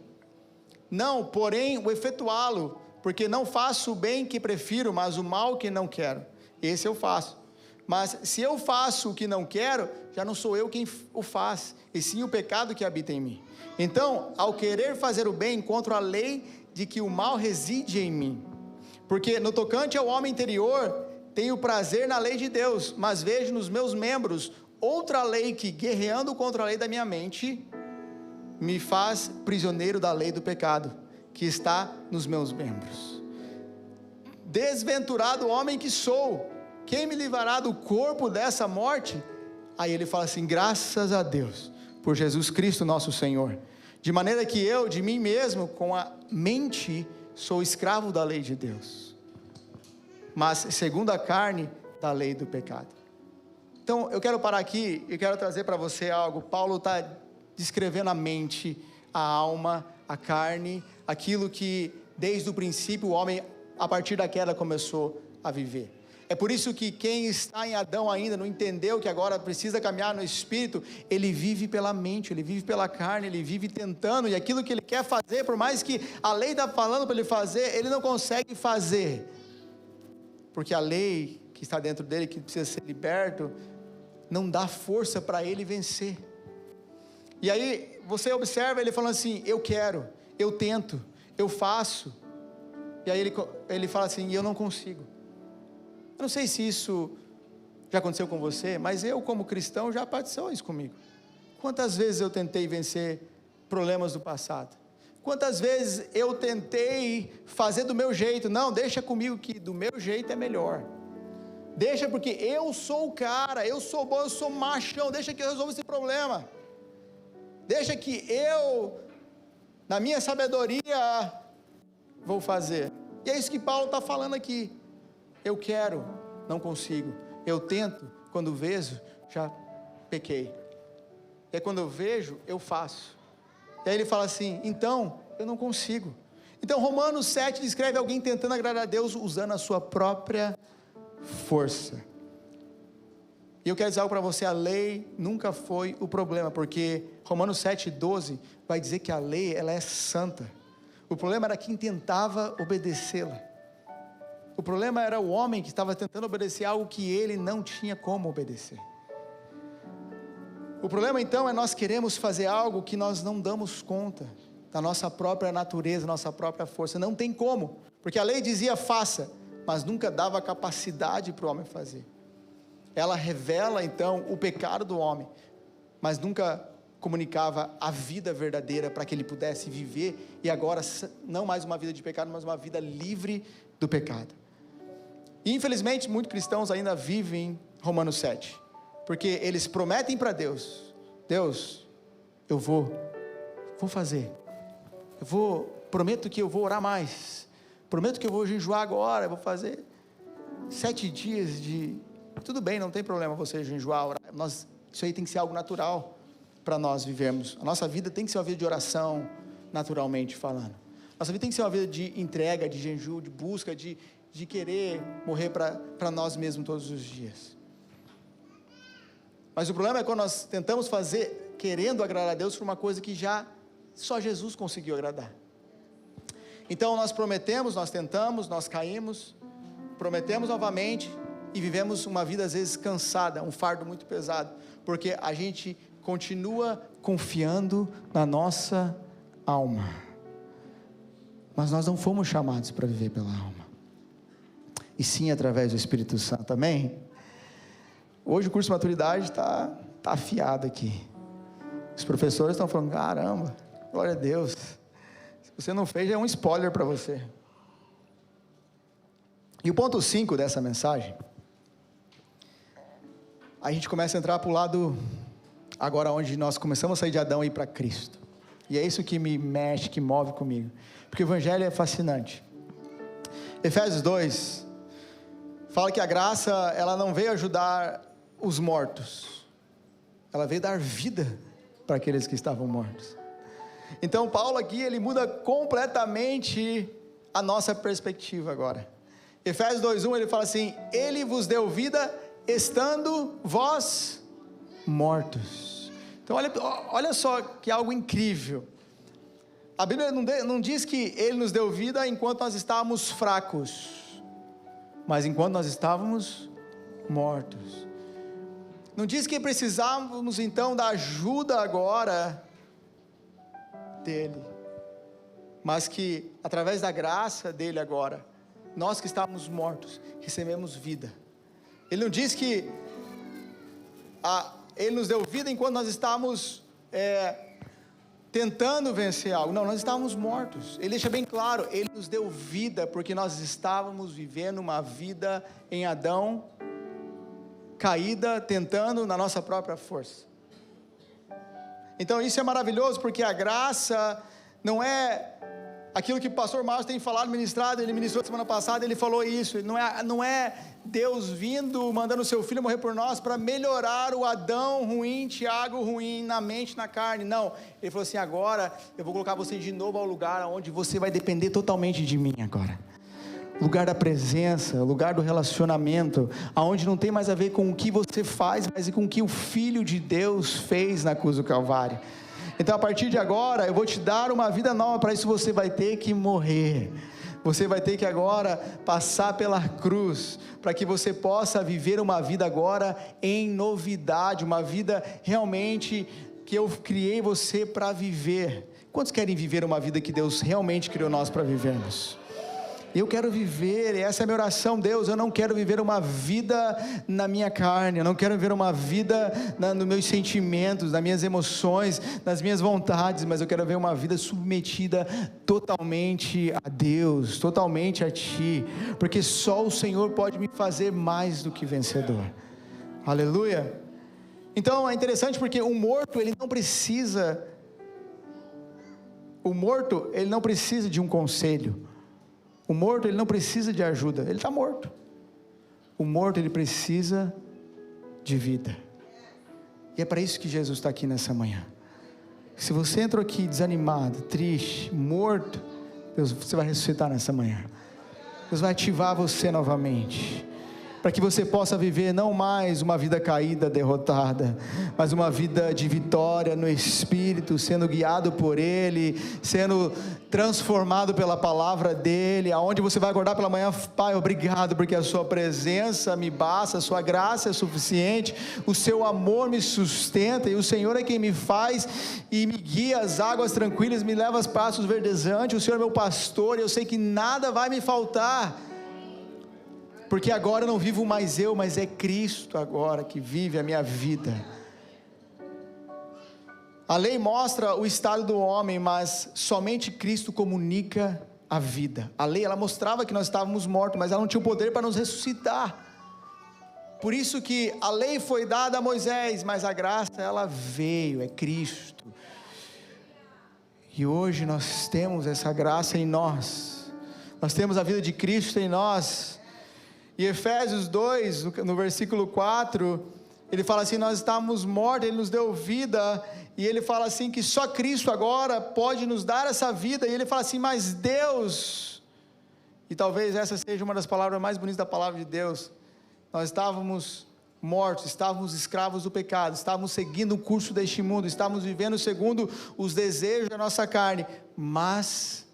não, porém, o efetuá-lo, porque não faço o bem que prefiro, mas o mal que não quero, esse eu faço. Mas se eu faço o que não quero, já não sou eu quem o faz, e sim o pecado que habita em mim. Então, ao querer fazer o bem, encontro a lei de que o mal reside em mim. Porque no tocante ao homem interior, tenho prazer na lei de Deus, mas vejo nos meus membros outra lei que, guerreando contra a lei da minha mente, me faz prisioneiro da lei do pecado, que está nos meus membros. Desventurado homem que sou, quem me livrará do corpo dessa morte? Aí ele fala assim: graças a Deus, por Jesus Cristo nosso Senhor, de maneira que eu, de mim mesmo, com a mente, sou escravo da lei de Deus, mas segundo a carne, da lei do pecado. Então eu quero parar aqui e quero trazer para você algo. Paulo está descrevendo a mente, a alma, a carne, aquilo que desde o princípio o homem, a partir da queda, começou a viver. É por isso que quem está em Adão ainda não entendeu que agora precisa caminhar no Espírito. Ele vive pela mente, ele vive pela carne, ele vive tentando, e aquilo que ele quer fazer, por mais que a lei está falando para ele fazer, ele não consegue fazer, porque a lei que está dentro dele, que precisa ser liberto, não dá força para ele vencer. E aí você observa ele falando assim: eu quero, eu tento, eu faço, e aí ele fala assim: eu não consigo. Eu não sei se isso já aconteceu com você, mas eu, como cristão, já aconteceu isso comigo. Quantas vezes eu tentei vencer problemas do passado? Quantas vezes eu tentei fazer do meu jeito? Não, deixa comigo que do meu jeito é melhor. Deixa, porque eu sou o cara, eu sou bom, eu sou machão, deixa que eu resolva esse problema. Deixa que eu, na minha sabedoria, vou fazer. E é isso que Paulo está falando aqui. Eu quero, não consigo. Eu tento, quando vejo, já pequei. E aí quando eu vejo, eu faço. E aí ele fala assim: então, eu não consigo. Então Romanos 7 descreve alguém tentando agradar a Deus usando a sua própria força. E eu quero dizer algo para você: a lei nunca foi o problema, porque Romanos 7:12 vai dizer que a lei, ela é santa. O problema era quem tentava obedecê-la. O problema era o homem que estava tentando obedecer algo que ele não tinha como obedecer. O problema então é nós queremos fazer algo que nós não damos conta da nossa própria natureza, nossa própria força. Não tem como, porque a lei dizia faça, mas nunca dava capacidade para o homem fazer. Ela revela então o pecado do homem, mas nunca comunicava a vida verdadeira para que ele pudesse viver, e agora não mais uma vida de pecado, mas uma vida livre do pecado. E infelizmente muitos cristãos ainda vivem Romanos 7, porque eles prometem para Deus: Deus, eu vou fazer, prometo que eu vou orar mais, prometo que eu vou jejuar agora, eu vou fazer 7 dias de... Tudo bem, não tem problema você jejuar, orar, isso aí tem que ser algo natural para nós vivermos. A nossa vida tem que ser uma vida de oração, naturalmente falando. Nossa vida tem que ser uma vida de entrega, de jejum, de busca, de querer morrer para nós mesmos todos os dias. Mas o problema é quando nós tentamos fazer, querendo agradar a Deus, por uma coisa que já só Jesus conseguiu agradar. Então nós prometemos, nós tentamos, nós caímos, prometemos novamente, e vivemos uma vida às vezes cansada, um fardo muito pesado, porque a gente continua confiando na nossa alma, mas nós não fomos chamados para viver pela alma, e sim através do Espírito Santo, amém? Hoje o curso de maturidade está afiado aqui, os professores estão falando, caramba, glória a Deus, se você não fez, já é um spoiler para você. E o ponto 5 dessa mensagem, a gente começa a entrar para o lado, agora onde nós começamos a sair de Adão e ir para Cristo, e é isso que me mexe, que move comigo, porque o Evangelho é fascinante. Efésios 2, fala que a graça, ela não veio ajudar os mortos, ela veio dar vida para aqueles que estavam mortos. Então Paulo aqui, ele muda completamente a nossa perspectiva agora. Efésios 2:1, ele fala assim, ele vos deu vida, estando vós mortos. Então olha só que algo incrível, a Bíblia não diz que ele nos deu vida enquanto nós estávamos fracos, mas enquanto nós estávamos mortos. Não diz que precisávamos então da ajuda agora dele, mas que através da graça dele agora, nós que estávamos mortos, recebemos vida. Ele não diz que ele nos deu vida enquanto nós estávamos tentando vencer algo. Não, nós estávamos mortos. Ele deixa bem claro, ele nos deu vida porque nós estávamos vivendo uma vida em Adão, caída, tentando na nossa própria força. Então isso é maravilhoso, porque a graça não é aquilo que o pastor Márcio tem falado, ministrado, ele ministrou semana passada, ele falou isso, não é Deus vindo, mandando o seu filho morrer por nós, para melhorar o Adão ruim, Tiago ruim, na mente, na carne, não, ele falou assim, agora eu vou colocar você de novo ao lugar onde você vai depender totalmente de mim agora, lugar da presença, lugar do relacionamento, aonde não tem mais a ver com o que você faz, mas com o que o Filho de Deus fez na cruz do Calvário. Então a partir de agora, eu vou te dar uma vida nova, para isso você vai ter que morrer, você vai ter que agora passar pela cruz, para que você possa viver uma vida agora em novidade, uma vida realmente que eu criei você para viver. Quantos querem viver uma vida que Deus realmente criou nós para vivermos? Eu quero viver, essa é a minha oração, Deus, eu não quero viver uma vida na minha carne, eu não quero viver uma vida nos meus sentimentos, nas minhas emoções, nas minhas vontades, mas eu quero ver uma vida submetida totalmente a Deus, totalmente a Ti, porque só o Senhor pode me fazer mais do que vencedor, aleluia. Então é interessante porque o morto, ele não precisa de um conselho. O morto, ele não precisa de ajuda, ele está morto. O morto, ele precisa de vida. E é para isso que Jesus está aqui nessa manhã. Se você entrou aqui desanimado, triste, morto, Deus, você vai ressuscitar nessa manhã. Deus vai ativar você novamente, para que você possa viver não mais uma vida caída, derrotada, mas uma vida de vitória no Espírito, sendo guiado por Ele, sendo transformado pela palavra dEle, aonde você vai acordar pela manhã, Pai, obrigado, porque a sua presença me basta, a sua graça é suficiente, o seu amor me sustenta, e o Senhor é quem me faz, e me guia às águas tranquilas, me leva aos pastos verdejantes, o Senhor é meu pastor, e eu sei que nada vai me faltar, porque agora eu não vivo mais eu, mas é Cristo agora que vive a minha vida. A lei mostra o estado do homem, mas somente Cristo comunica a vida. A lei, ela mostrava que nós estávamos mortos, mas ela não tinha o poder para nos ressuscitar. Por isso que a lei foi dada a Moisés, mas a graça, ela veio, é Cristo. E hoje nós temos essa graça em nós, nós temos a vida de Cristo em nós. E Efésios 2, no versículo 4, ele fala assim, nós estávamos mortos, Ele nos deu vida, e Ele fala assim, que só Cristo agora pode nos dar essa vida, e Ele fala assim, mas Deus, e talvez essa seja uma das palavras mais bonitas da palavra de Deus, nós estávamos mortos, estávamos escravos do pecado, estávamos seguindo o curso deste mundo, estávamos vivendo segundo os desejos da nossa carne, mas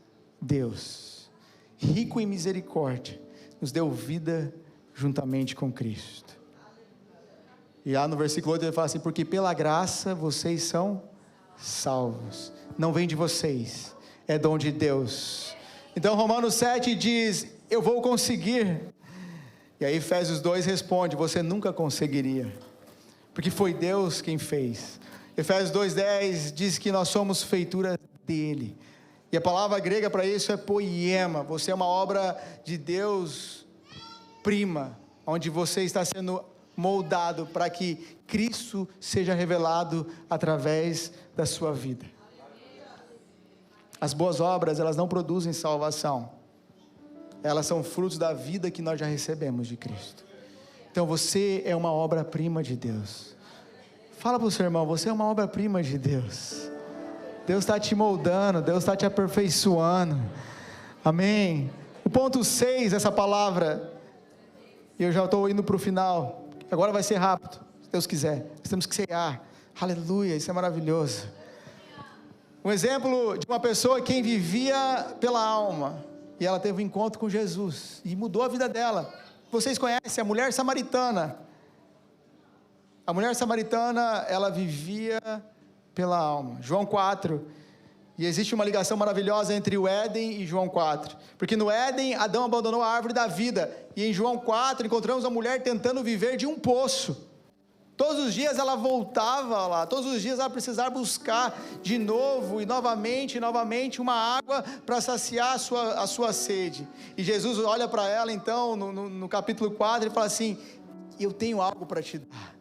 Deus, rico em misericórdia, nos deu vida juntamente com Cristo. E lá no versículo 8 ele fala assim: porque pela graça vocês são salvos, não vem de vocês, é dom de Deus. Então Romanos 7 diz: eu vou conseguir. E aí Efésios 2 responde: você nunca conseguiria, porque foi Deus quem fez. Efésios 2:10 diz que nós somos feitura dele, e a palavra grega para isso é poiema. Você é uma obra de Deus prima, onde você está sendo moldado para que Cristo seja revelado através da sua vida. As boas obras, elas não produzem salvação, elas são frutos da vida que nós já recebemos de Cristo. Então você é uma obra-prima de Deus. Fala para o seu irmão: você é uma obra-prima de Deus. Deus está te moldando, Deus está te aperfeiçoando. Amém. O ponto 6, essa palavra, e eu já estou indo para o final, agora vai ser rápido, se Deus quiser. Nós temos que cear. Aleluia, isso é maravilhoso. Um exemplo de uma pessoa que vivia pela alma, e ela teve um encontro com Jesus, e mudou a vida dela. Vocês conhecem a mulher samaritana? A mulher samaritana, ela vivia pela alma. João 4, e existe uma ligação maravilhosa entre o Éden e João 4, porque no Éden, Adão abandonou a árvore da vida, e em João 4, encontramos a mulher tentando viver de um poço. Todos os dias ela voltava lá, todos os dias ela precisava buscar de novo e novamente uma água para saciar a sua sede. E Jesus olha para ela então, no capítulo 4, ele fala assim: eu tenho algo para te dar.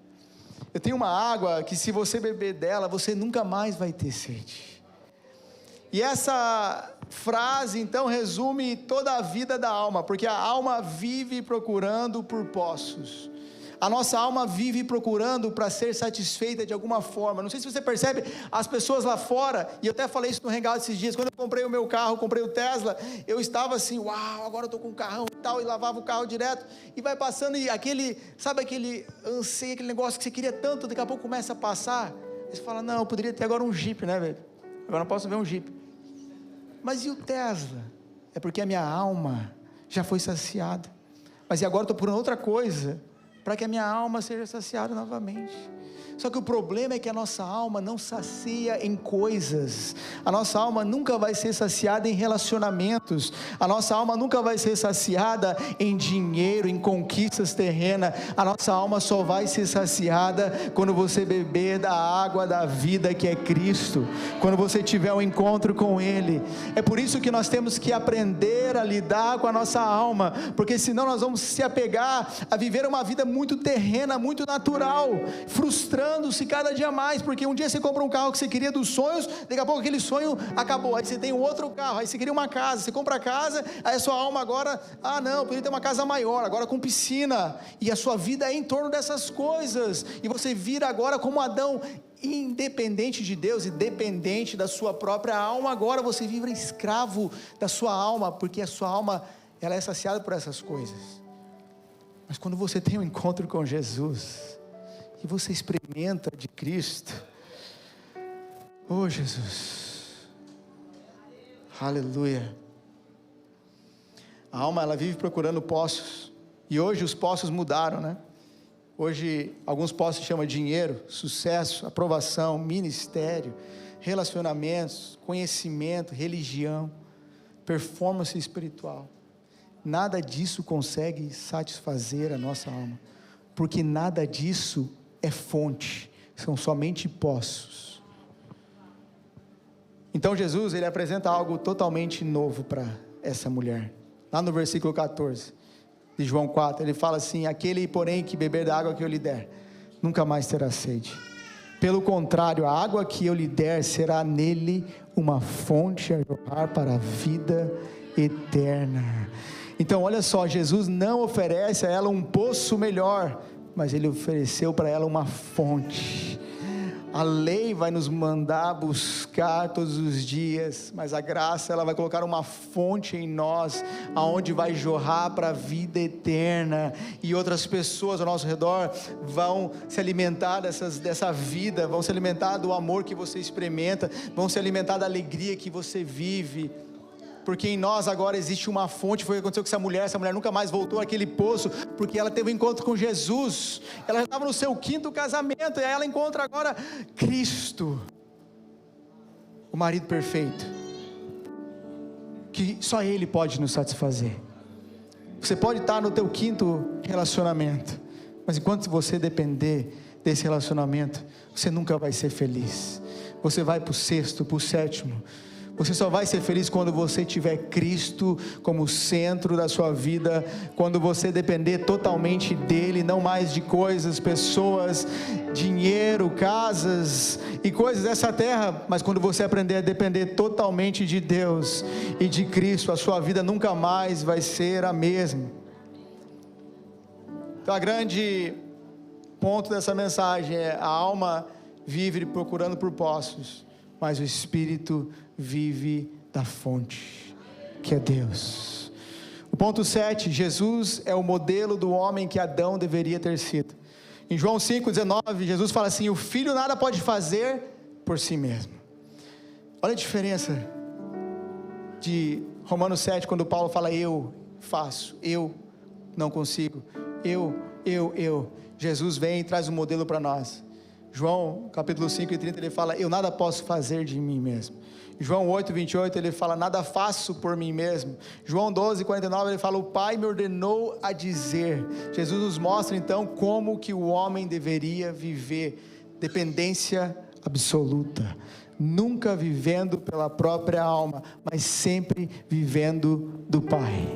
Eu tenho uma água que se você beber dela, você nunca mais vai ter sede. E essa frase então resume toda a vida da alma, porque a alma vive procurando por poços. A nossa alma vive procurando para ser satisfeita de alguma forma. Não sei se você percebe, as pessoas lá fora, e eu até falei isso no Hangout esses dias, quando eu comprei o meu carro, comprei o Tesla, eu estava assim: uau, agora eu estou com um carrão e tal, e lavava o carro direto, e vai passando, e sabe aquele anseio, aquele negócio que você queria tanto, daqui a pouco começa a passar, e você fala: não, eu poderia ter agora um Jeep, né, velho? Agora não posso ver um Jeep. Mas e o Tesla? É porque a minha alma já foi saciada, mas e agora eu estou procurando outra coisa, para que a minha alma seja saciada novamente. Só que o problema é que a nossa alma não sacia em coisas, a nossa alma nunca vai ser saciada em relacionamentos, a nossa alma nunca vai ser saciada em dinheiro, em conquistas terrenas. A nossa alma só vai ser saciada quando você beber da água da vida que é Cristo, quando você tiver um encontro com Ele. É por isso que nós temos que aprender a lidar com a nossa alma, porque senão nós vamos se apegar a viver uma vida muito terrena, muito natural, frustrando-se cada dia mais, porque um dia você compra um carro que você queria dos sonhos, daqui a pouco aquele sonho acabou, aí você tem um outro carro, aí você queria uma casa, você compra a casa, aí a sua alma agora, não, poderia ter uma casa maior, agora com piscina, e a sua vida é em torno dessas coisas, e você vira agora como Adão, independente de Deus e dependente da sua própria alma. Agora você vive escravo da sua alma, porque a sua alma, ela é saciada por essas coisas. Mas quando você tem um encontro com Jesus, e você experimenta de Cristo, oh Jesus, aleluia, a alma, ela vive procurando poços, e hoje os poços mudaram, né? Hoje alguns poços se chamam dinheiro, sucesso, aprovação, ministério, relacionamentos, conhecimento, religião, performance espiritual. Nada disso consegue satisfazer a nossa alma, porque nada disso é fonte, são somente poços. Então Jesus, ele apresenta algo totalmente novo para essa mulher, lá no versículo 14 de João 4, ele fala assim: aquele porém que beber da água que eu lhe der, nunca mais terá sede, pelo contrário, a água que eu lhe der, será nele uma fonte a jorrar para a vida eterna. Então olha só, Jesus não oferece a ela um poço melhor, mas Ele ofereceu para ela uma fonte. A lei vai nos mandar buscar todos os dias, mas a graça, ela vai colocar uma fonte em nós, aonde vai jorrar para a vida eterna, e outras pessoas ao nosso redor vão se alimentar dessa vida, vão se alimentar do amor que você experimenta, vão se alimentar da alegria que você vive, porque em nós agora existe uma fonte. Foi o que aconteceu com essa mulher nunca mais voltou àquele poço, porque ela teve um encontro com Jesus. Ela já estava no seu 5º casamento, e aí ela encontra agora Cristo, o marido perfeito, que só Ele pode nos satisfazer. Você pode estar no teu 5º relacionamento, mas enquanto você depender desse relacionamento, você nunca vai ser feliz. Você vai para o 6º, para o 7º. Você só vai ser feliz quando você tiver Cristo como centro da sua vida, quando você depender totalmente dEle, não mais de coisas, pessoas, dinheiro, casas e coisas dessa terra, mas quando você aprender a depender totalmente de Deus e de Cristo, a sua vida nunca mais vai ser a mesma. Então, a grande ponto dessa mensagem é: a alma vive procurando por poços, mas o Espírito vive da fonte, que é Deus. O ponto 7, Jesus é o modelo do homem que Adão deveria ter sido. Em João 5,19, Jesus fala assim: o filho nada pode fazer por si mesmo. Olha a diferença de Romanos 7, quando Paulo fala: eu faço, eu não consigo, eu. Jesus vem e traz um modelo para nós. João capítulo 5:30, ele fala: eu nada posso fazer de mim mesmo. João 8:28, ele fala: nada faço por mim mesmo. João 12:49, ele fala: o Pai me ordenou a dizer. Jesus nos mostra então como que o homem deveria viver: dependência absoluta, nunca vivendo pela própria alma, mas sempre vivendo do Pai,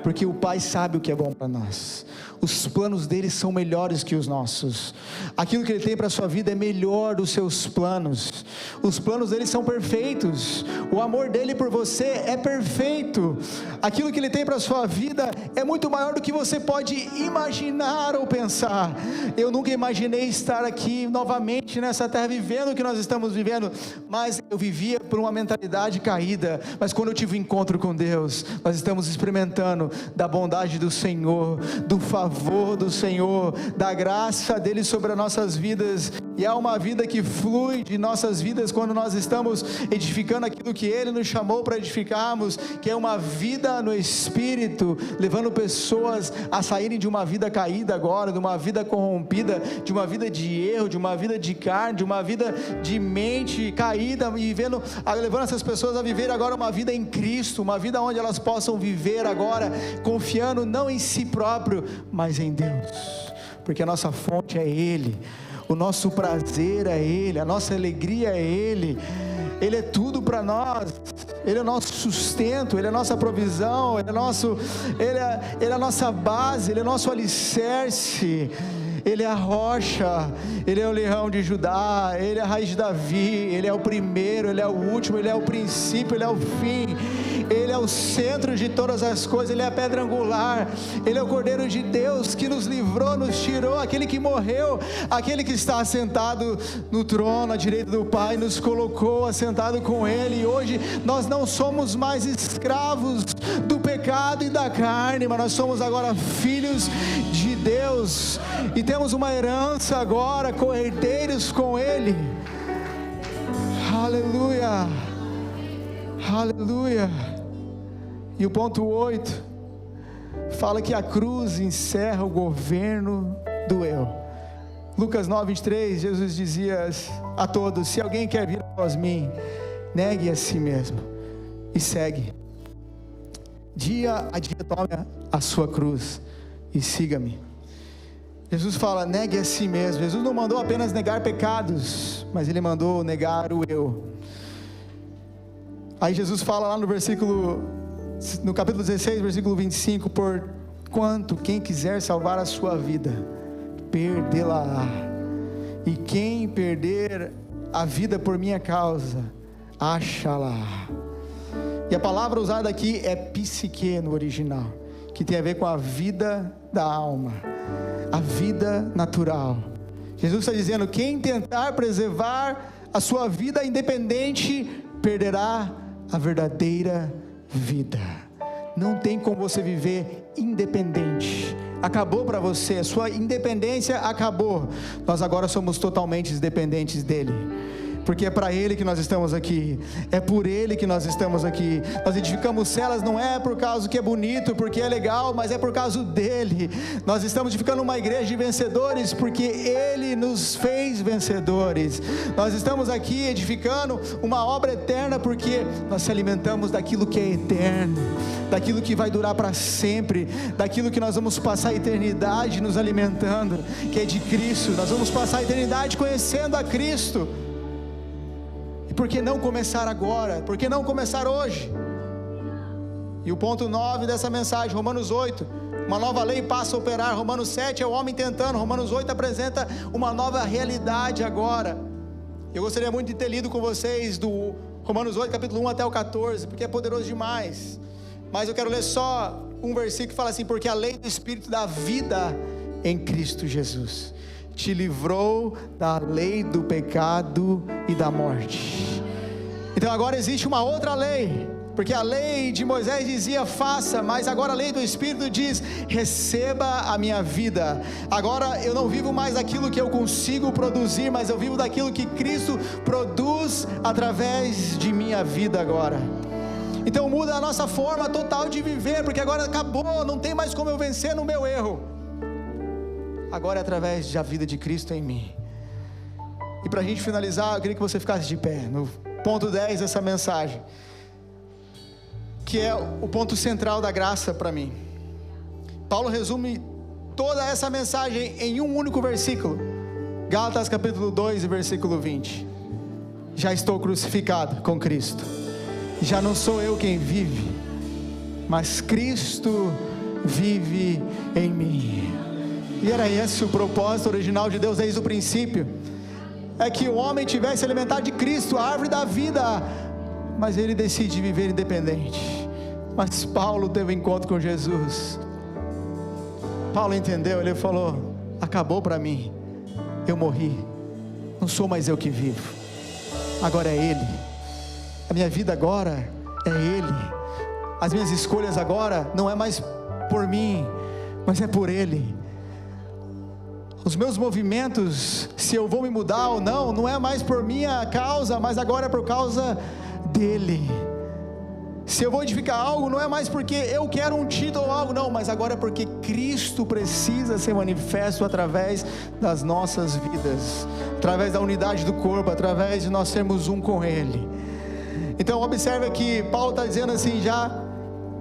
porque o Pai sabe o que é bom para nós. Os planos dele são melhores que os nossos. Aquilo que ele tem para a sua vida é melhor dos seus planos. Os planos dele são perfeitos. O amor dele por você é perfeito. Aquilo que ele tem para a sua vida é muito maior do que você pode imaginar ou pensar. Eu nunca imaginei estar aqui novamente nessa terra vivendo o que nós estamos vivendo, mas eu vivia por uma mentalidade caída. Mas quando eu tive um encontro com Deus, nós estamos experimentando da bondade do Senhor, do favor do Senhor, da graça dele sobre as nossas vidas, e há uma vida que flui de nossas vidas quando nós estamos edificando aquilo que ele nos chamou para edificarmos, que é uma vida no Espírito, levando pessoas a saírem de uma vida caída agora, de uma vida corrompida, de uma vida de erro, de uma vida de carne, de uma vida de mente caída, e levando essas pessoas a viver agora uma vida em Cristo, uma vida onde elas possam viver agora confiando não em si próprio, mas em Deus, porque a nossa fonte é Ele, o nosso prazer é Ele, a nossa alegria é Ele. Ele é tudo para nós. Ele é o nosso sustento, Ele é a nossa provisão, Ele é a nossa base, Ele é o nosso alicerce. Ele é a rocha, Ele é o leão de Judá, Ele é a raiz de Davi, Ele é o primeiro, Ele é o último, Ele é o princípio, Ele é o fim, Ele é o centro de todas as coisas, Ele é a pedra angular, Ele é o Cordeiro de Deus que nos livrou, nos tirou, aquele que morreu, aquele que está assentado no trono à direita do Pai, nos colocou assentado com Ele, e hoje nós não somos mais escravos do pecado e da carne, mas nós somos agora filhos de Deus, e temos uma herança agora, co-herdeiros com Ele. Aleluia, aleluia. E o ponto 8 fala que a cruz encerra o governo do eu. Lucas 9:23, Jesus dizia a todos: se alguém quer vir após mim, negue a si mesmo e segue. Dia a dia tome a sua cruz e siga-me. Jesus fala: negue a si mesmo. Jesus não mandou apenas negar pecados, mas Ele mandou negar o eu. Aí Jesus fala lá no capítulo 16, versículo 25: porquanto quem quiser salvar a sua vida, perdê-la-á, e quem perder a vida por minha causa, acha-la. E a palavra usada aqui é psique no original, que tem a ver com a vida da alma, a vida natural, Jesus está dizendo: quem tentar preservar a sua vida independente, perderá a verdadeira vida. Não tem como você viver independente. Acabou para você, a sua independência acabou. Nós agora somos totalmente dependentes dele, porque é para ele que nós estamos aqui, é por ele que nós estamos aqui. Nós edificamos celas não é por causa que é bonito, porque é legal, mas é por causa dele. Nós estamos edificando uma igreja de vencedores, porque ele nos fez vencedores. Nós estamos aqui edificando uma obra eterna, porque nós se alimentamos daquilo que é eterno, daquilo que vai durar para sempre, daquilo que nós vamos passar a eternidade nos alimentando, que é de Cristo. Nós vamos passar a eternidade conhecendo a Cristo. Por que não começar agora? Por que não começar hoje? E o ponto 9 dessa mensagem, Romanos 8, uma nova lei passa a operar. Romanos 7 é o homem tentando. Romanos 8 apresenta uma nova realidade agora. Eu gostaria muito de ter lido com vocês do Romanos 8, capítulo 1 até o 14, porque é poderoso demais. Mas eu quero ler só um versículo que fala assim: porque a lei do Espírito da vida em Cristo Jesus te livrou da lei do pecado e da morte. Então agora existe uma outra lei, porque a lei de Moisés dizia faça, mas agora a lei do Espírito diz receba a minha vida. Agora eu não vivo mais daquilo que eu consigo produzir, mas eu vivo daquilo que Cristo produz através de minha vida agora. Então muda a nossa forma total de viver, porque agora acabou, não tem mais como eu vencer no meu erro. Agora é através da vida de Cristo em mim. E para a gente finalizar, eu queria que você ficasse de pé no ponto 10 dessa mensagem, que é o ponto central da graça para mim. Paulo resume toda essa mensagem em um único versículo, Gálatas capítulo 2 versículo 20. Já estou crucificado com Cristo, já não sou eu quem vive, mas Cristo vive em mim. E era esse o propósito original de Deus desde o princípio, é que o homem tivesse alimentado de Cristo, a árvore da vida, mas ele decide viver independente. Mas Paulo teve um encontro com Jesus. Paulo entendeu, ele falou: acabou para mim, eu morri, não sou mais eu que vivo, agora é Ele. A minha vida agora é Ele. As minhas escolhas agora não é mais por mim, mas é por Ele. Os meus movimentos, se eu vou me mudar ou não, não é mais por minha causa, mas agora é por causa dele. Se eu vou edificar algo, não é mais porque eu quero um título ou algo, não, mas agora é porque Cristo precisa ser manifesto através das nossas vidas, através da unidade do corpo, através de nós sermos um com Ele. Então observe que Paulo está dizendo assim: já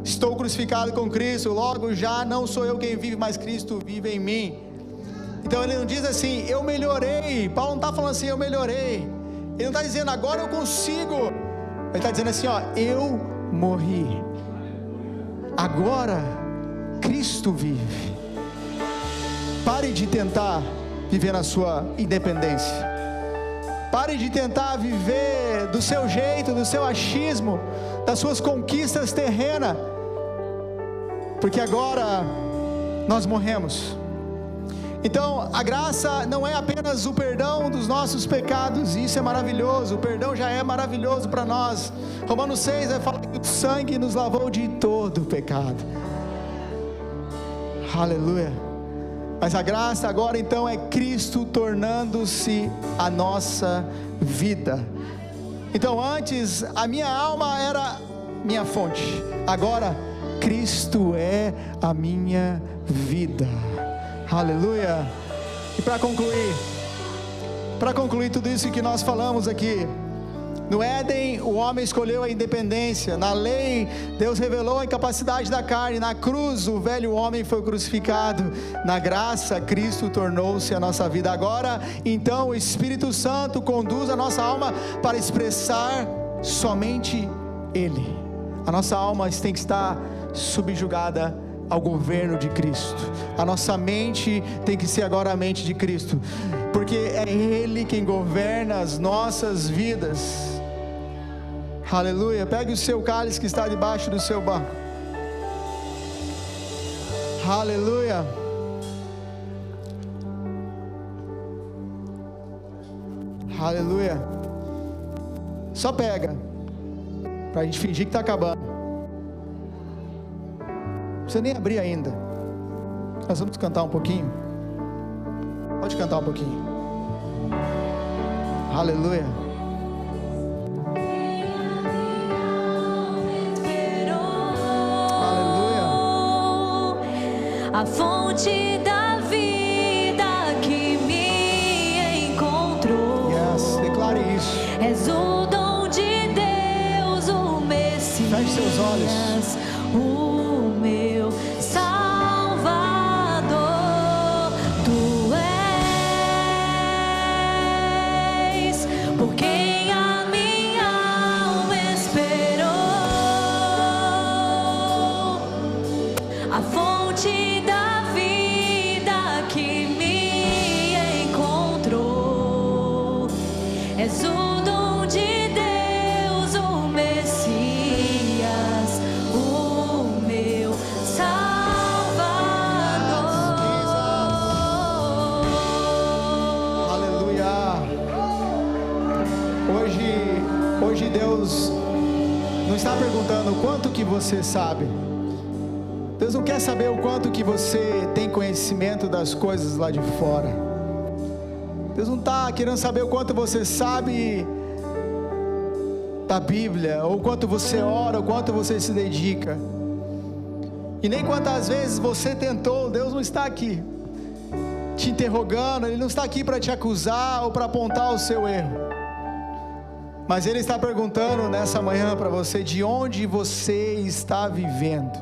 estou crucificado com Cristo, logo já não sou eu quem vive, mas Cristo vive em mim. Então ele não diz assim, eu melhorei. Paulo não está falando assim, eu melhorei. Ele não está dizendo, agora eu consigo. Ele está dizendo assim, ó, eu morri, agora Cristo vive. Pare de tentar viver na sua independência. Pare de tentar viver do seu jeito, do seu achismo, das suas conquistas terrenas, porque agora nós morremos. Então a graça não é apenas o perdão dos nossos pecados, e isso é maravilhoso, o perdão já é maravilhoso para nós. Romanos 6 vai falar que o sangue nos lavou de todo o pecado. Aleluia. Mas a graça agora então é Cristo tornando-se a nossa vida. Então antes a minha alma era minha fonte, agora Cristo é a minha vida. Aleluia. E para concluir tudo isso que nós falamos aqui, no Éden o homem escolheu a independência, na lei Deus revelou a incapacidade da carne, na cruz o velho homem foi crucificado, na graça Cristo tornou-se a nossa vida. Agora então o Espírito Santo conduz a nossa alma para expressar somente Ele. A nossa alma tem que estar subjugada ao governo de Cristo. A nossa mente tem que ser agora a mente de Cristo, porque é Ele quem governa as nossas vidas. Aleluia. Pegue o seu cálice que está debaixo do seu banco. Aleluia. Aleluia. Só pega, pra gente fingir que está acabando. Não precisa nem abrir ainda. Nós vamos cantar um pouquinho. Pode cantar um pouquinho. Aleluia. A fonte da vida que me encontrou. Yes, declare isso. És o dom de Deus, o Messias. Feche seus olhos. O meu Salvador, Tu és, por quem a minha alma esperou. A fonte és o dom de Deus, o Messias, o meu Salvador. Aleluia. Hoje Deus não está perguntando o quanto que você sabe. Deus não quer saber o quanto que você tem conhecimento das coisas lá de fora. Deus não está querendo saber o quanto você sabe da Bíblia, ou o quanto você ora, o quanto você se dedica, e nem quantas vezes você tentou. Deus não está aqui te interrogando, Ele não está aqui para te acusar ou para apontar o seu erro, mas Ele está perguntando nessa manhã para você: de onde você está vivendo?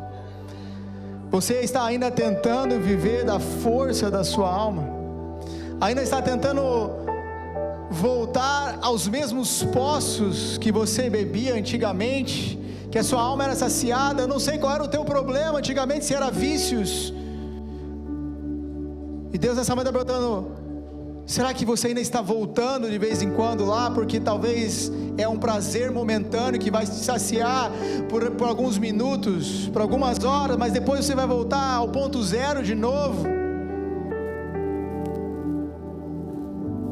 Você está ainda tentando viver da força da sua alma? Ainda está tentando voltar aos mesmos poços que você bebia antigamente, que a sua alma era saciada? Eu não sei qual era o teu problema antigamente, se era vícios. E Deus nessa manhã está perguntando: será que você ainda está voltando de vez em quando lá, porque talvez é um prazer momentâneo que vai te saciar por alguns minutos, por algumas horas, mas depois você vai voltar ao ponto zero de novo?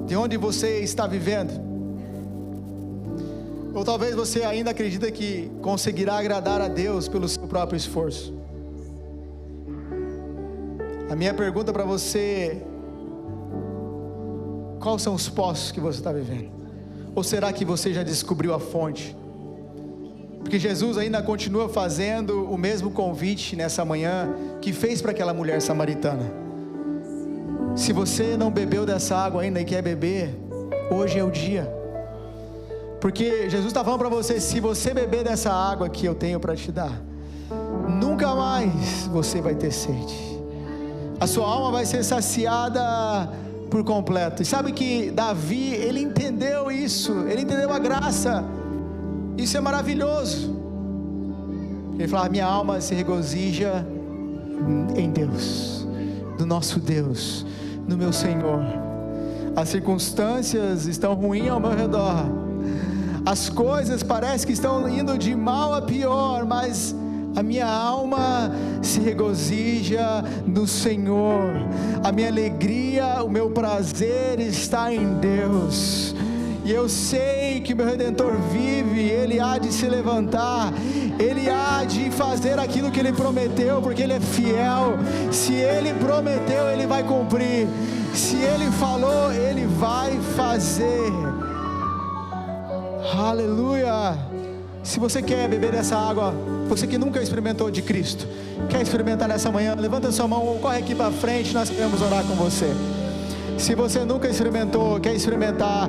De onde você está vivendo? Ou talvez você ainda acredita que conseguirá agradar a Deus pelo seu próprio esforço? A minha pergunta para você: quais são os poços que você está vivendo? Ou será que você já descobriu a fonte? Porque Jesus ainda continua fazendo o mesmo convite nessa manhã que fez para aquela mulher samaritana. Se você não bebeu dessa água ainda e quer beber, hoje é o dia. Porque Jesus está falando para você: se você beber dessa água que eu tenho para te dar, nunca mais você vai ter sede. A sua alma vai ser saciada por completo. E sabe que Davi, ele entendeu isso, ele entendeu a graça. Isso é maravilhoso. Ele fala: minha alma se regozija em Deus, do nosso Deus, no meu Senhor. As circunstâncias estão ruins ao meu redor, as coisas parecem que estão indo de mal a pior, mas a minha alma se regozija no Senhor. A minha alegria, o meu prazer está em Deus. E eu sei que meu Redentor vive, Ele há de se levantar, Ele há de fazer aquilo que Ele prometeu, porque Ele é fiel. Se Ele prometeu, Ele vai cumprir. Se Ele falou, Ele vai fazer. Aleluia. Se você quer beber dessa água, você que nunca experimentou de Cristo, quer experimentar nessa manhã, levanta sua mão ou corre aqui para frente, nós queremos orar com você. Se você nunca experimentou, quer experimentar,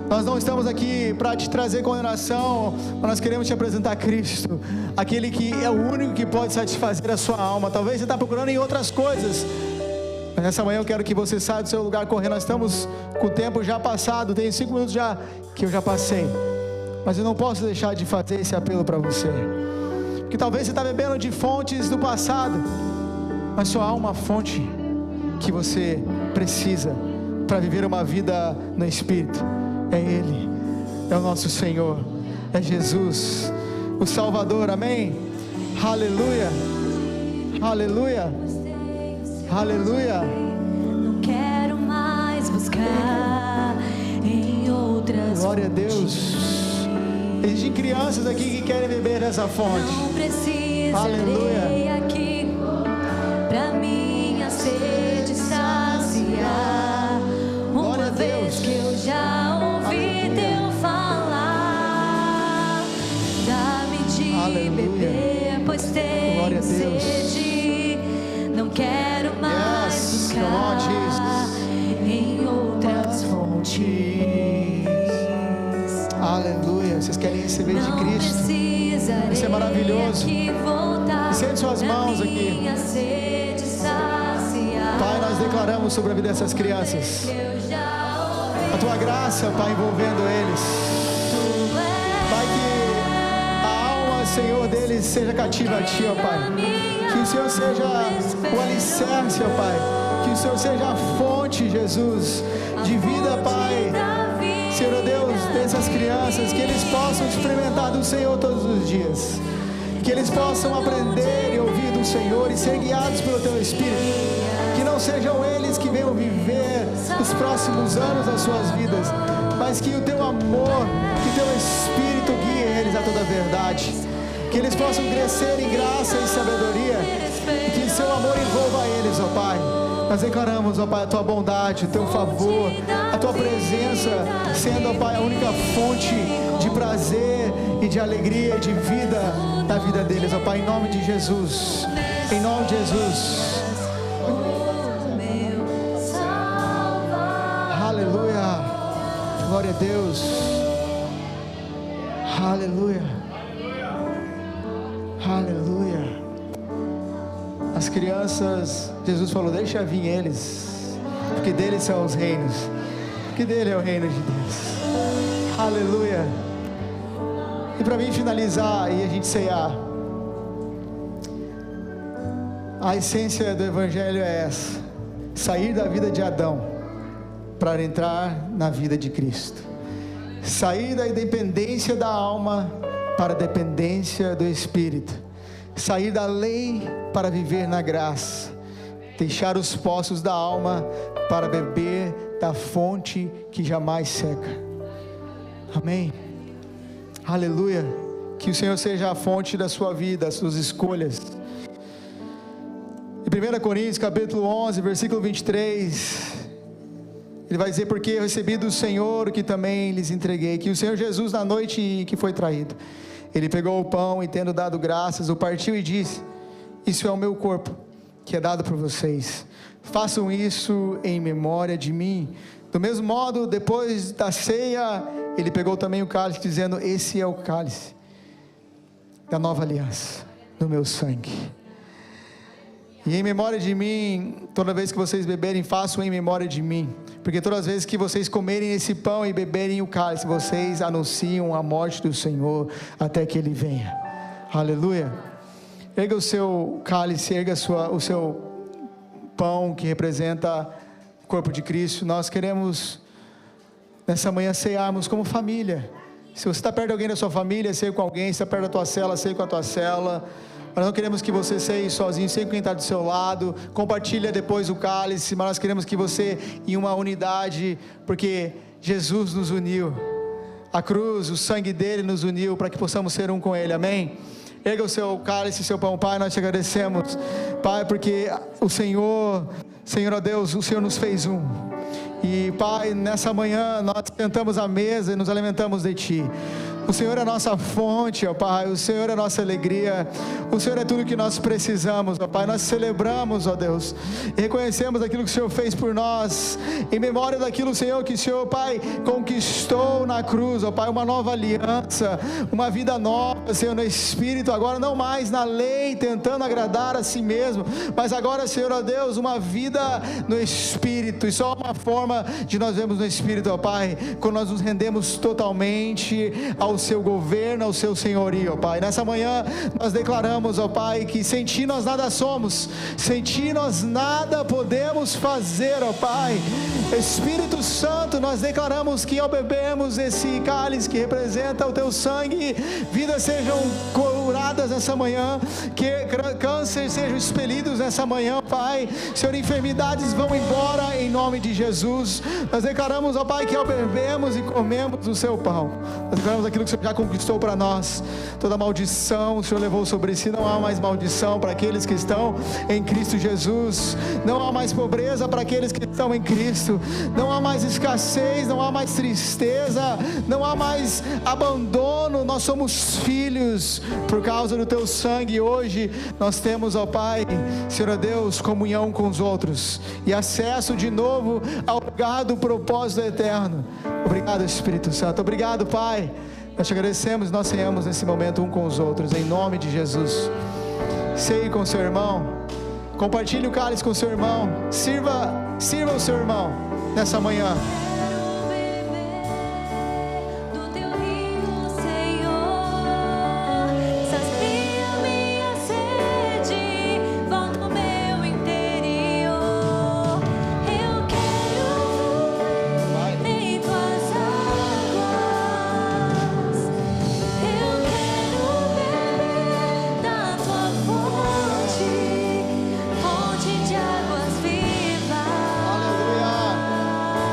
nós não estamos aqui para te trazer condenação, mas nós queremos te apresentar Cristo, aquele que é o único que pode satisfazer a sua alma. Talvez você está procurando em outras coisas, mas nessa manhã eu quero que você saia do seu lugar correndo. Nós estamos com o tempo já passado, tem 5 minutos já que eu já passei, mas eu não posso deixar de fazer esse apelo para você, porque talvez você está bebendo de fontes do passado, mas só há uma fonte que você precisa para viver uma vida no Espírito. É Ele, é o nosso Senhor, é Jesus, o Salvador. Amém? Aleluia, aleluia, aleluia. Não quero mais buscar em outro outras Glória a Deus. fontes. Existem crianças aqui que querem beber dessa fonte. Não precisarei Aleluia. aqui pra minha sede saciar. Glória Uma a Deus. vez que eu já ouvi Aleluia. teu falar, dá-me de Aleluia. beber, pois tenho Glória a Deus. sede. Não quero mais Yes. Come on, buscar em outras fontes. Aleluia. Vocês querem receber de Cristo? Isso é maravilhoso. Estende suas mãos aqui. Pai, nós declaramos sobre a vida dessas crianças a tua graça, Pai, envolvendo eles. Pai, que a alma, Senhor, deles seja cativa a Ti, ó Pai. Que o Senhor seja o alicerce, ó Pai. Que o Senhor seja a fonte, Jesus, de vida, Pai. Senhor Deus, dessas crianças, que eles possam experimentar do Senhor todos os dias. Que eles possam aprender e ouvir do Senhor e ser guiados pelo Teu Espírito. Que não sejam eles que venham viver os próximos anos das suas vidas, mas que o Teu amor, que o Teu Espírito guie eles a toda a verdade. Que eles possam crescer em graça e sabedoria. E que Seu amor envolva eles, ó Pai. Nós declaramos, ó Pai, a Tua bondade, o Teu favor, a Tua presença, sendo, ó Pai, a única fonte de prazer e de alegria e de vida na vida deles, ó Pai, em nome de Jesus. Em nome de Jesus. Aleluia. Glória a Deus. Aleluia. Aleluia. As crianças, Jesus falou, deixa vir eles, porque deles são os reinos, porque dele é o reino de Deus. Aleluia. E para mim finalizar e a gente ceiar, a essência do Evangelho é essa: sair da vida de Adão para entrar na vida de Cristo, sair da independência da alma para a dependência do Espírito, sair da lei para viver na graça, deixar os poços da alma para beber da fonte que jamais seca. Amém. Aleluia. Que o Senhor seja a fonte da sua vida, das suas escolhas. Em 1 Coríntios capítulo 11, versículo 23, ele vai dizer: porque eu recebi do Senhor o que também lhes entreguei, que o Senhor Jesus, na noite em que foi traído, ele pegou o pão e, tendo dado graças, o partiu e disse: isso é o meu corpo, que é dado por vocês. Façam isso em memória de mim. Do mesmo modo, depois da ceia, ele pegou também o cálice, dizendo: esse é o cálice da nova aliança, no meu sangue. E em memória de mim, toda vez que vocês beberem, façam em memória de mim. Porque todas as vezes que vocês comerem esse pão e beberem o cálice, vocês anunciam a morte do Senhor até que Ele venha. Aleluia. Erga o seu cálice, erga o seu pão que representa o corpo de Cristo. Nós queremos nessa manhã cearmos como família. Se você está perto de alguém da sua família, ceia com alguém. Se está perto da tua célula, ceia com a tua célula. Nós não queremos que você ceie sozinho, ceie com quem está do seu lado. Compartilha depois o cálice, mas nós queremos que você, em uma unidade, porque Jesus nos uniu. A cruz, o sangue dele nos uniu para que possamos ser um com ele, amém? Erga o seu cálice, o seu pão. Pai, nós te agradecemos, Pai, porque o Senhor, ó Deus, o Senhor nos fez um. E Pai, nessa manhã nós sentamos à mesa e nos alimentamos de Ti. O Senhor é a nossa fonte, ó Pai, o Senhor é a nossa alegria, o Senhor é tudo que nós precisamos, ó Pai. Nós celebramos, ó Deus, e reconhecemos aquilo que o Senhor fez por nós, em memória daquilo, Senhor, que o Senhor, Pai, conquistou na cruz, ó Pai, uma nova aliança, uma vida nova, Senhor, no Espírito, agora não mais na lei, tentando agradar a si mesmo, mas agora, Senhor, ó Deus, uma vida no Espírito, e só uma forma de nós vermos no Espírito, ó Pai, quando nós nos rendemos totalmente ao seu governo, ao seu senhorio, ó Pai. Nessa manhã nós declaramos, ó Pai, que sem Ti nós nada somos, sem Ti nós nada podemos fazer, ó Pai. Espírito Santo, nós declaramos que ao bebermos esse cálice que representa o teu sangue, vidas sejam curadas nessa manhã, que cânceres sejam expelidos nessa manhã, Pai. Senhor, enfermidades vão embora em nome de Jesus. Nós declaramos, ó Pai, que ao bebermos e comemos o seu pão, nós declaramos aquilo que o Senhor já conquistou para nós. Toda maldição o Senhor levou sobre si. Não há mais maldição para aqueles que estão em Cristo Jesus. Não há mais pobreza para aqueles que estão em Cristo. Não há mais escassez, não há mais tristeza, não há mais abandono. Nós somos filhos por causa do teu sangue. Hoje nós temos, ó Pai, Senhor Deus, comunhão com os outros e acesso de novo ao lugar do propósito eterno. Obrigado, Espírito Santo. Obrigado, Pai. Nós te agradecemos, nós ceiamos nesse momento um com os outros, em nome de Jesus. Ceie com seu irmão, compartilhe o cálice com seu irmão, sirva o seu irmão nessa manhã.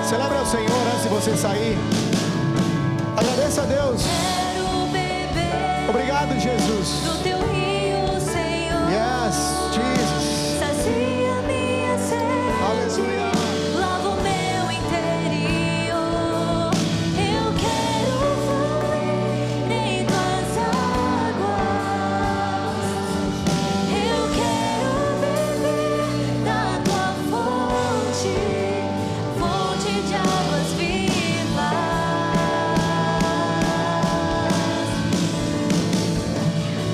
Celebra o Senhor antes de você sair. Agradeça a Deus. Obrigado, Jesus. Do teu rio, Senhor. Yes, Jesus. Sacia minha sede. Aleluia. Lava o meu interior. Eu quero fluir em tuas águas. Eu quero beber da tua fonte, fonte de águas vivas.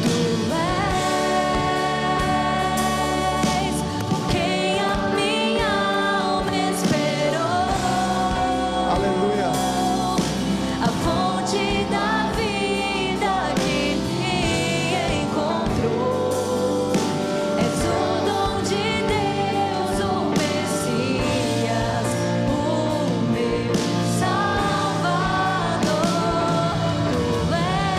Tu és quem a minha alma esperou. Aleluia. A fonte da vida que me encontrou. És o dom de Deus, o Messias, o meu Salvador. Tu és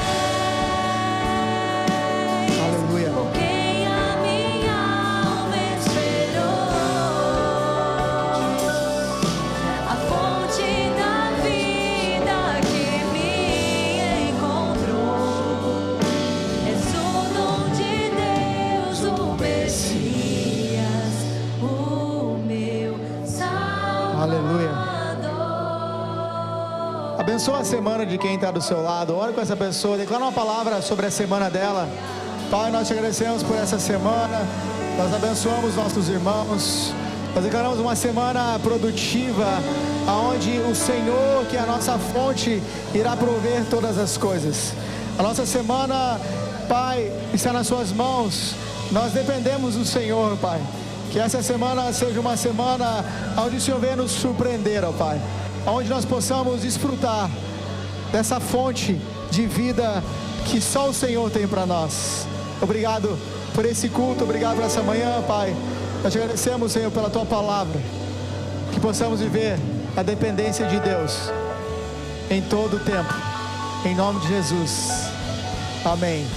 Aleluia. por quem a minha alma esperou. A fonte da vida que me encontrou. És o dom de Deus, o Messias, o meu Aleluia. Salvador. Abençoa a semana de quem está do seu lado. Ore com essa pessoa, declara uma palavra sobre a semana dela. Pai, nós te agradecemos por essa semana. Nós abençoamos nossos irmãos. Nós declaramos uma semana produtiva, aonde o Senhor, que é a nossa fonte, irá prover todas as coisas. A nossa semana, Pai, está nas suas mãos. Nós dependemos do Senhor, Pai. Que essa semana seja uma semana onde o Senhor venha nos surpreender, ó Pai. Onde nós possamos desfrutar dessa fonte de vida que só o Senhor tem para nós. Obrigado por esse culto, obrigado por essa manhã, Pai. Nós te agradecemos, Senhor, pela Tua palavra. Que possamos viver a dependência de Deus em todo o tempo. Em nome de Jesus. Amém.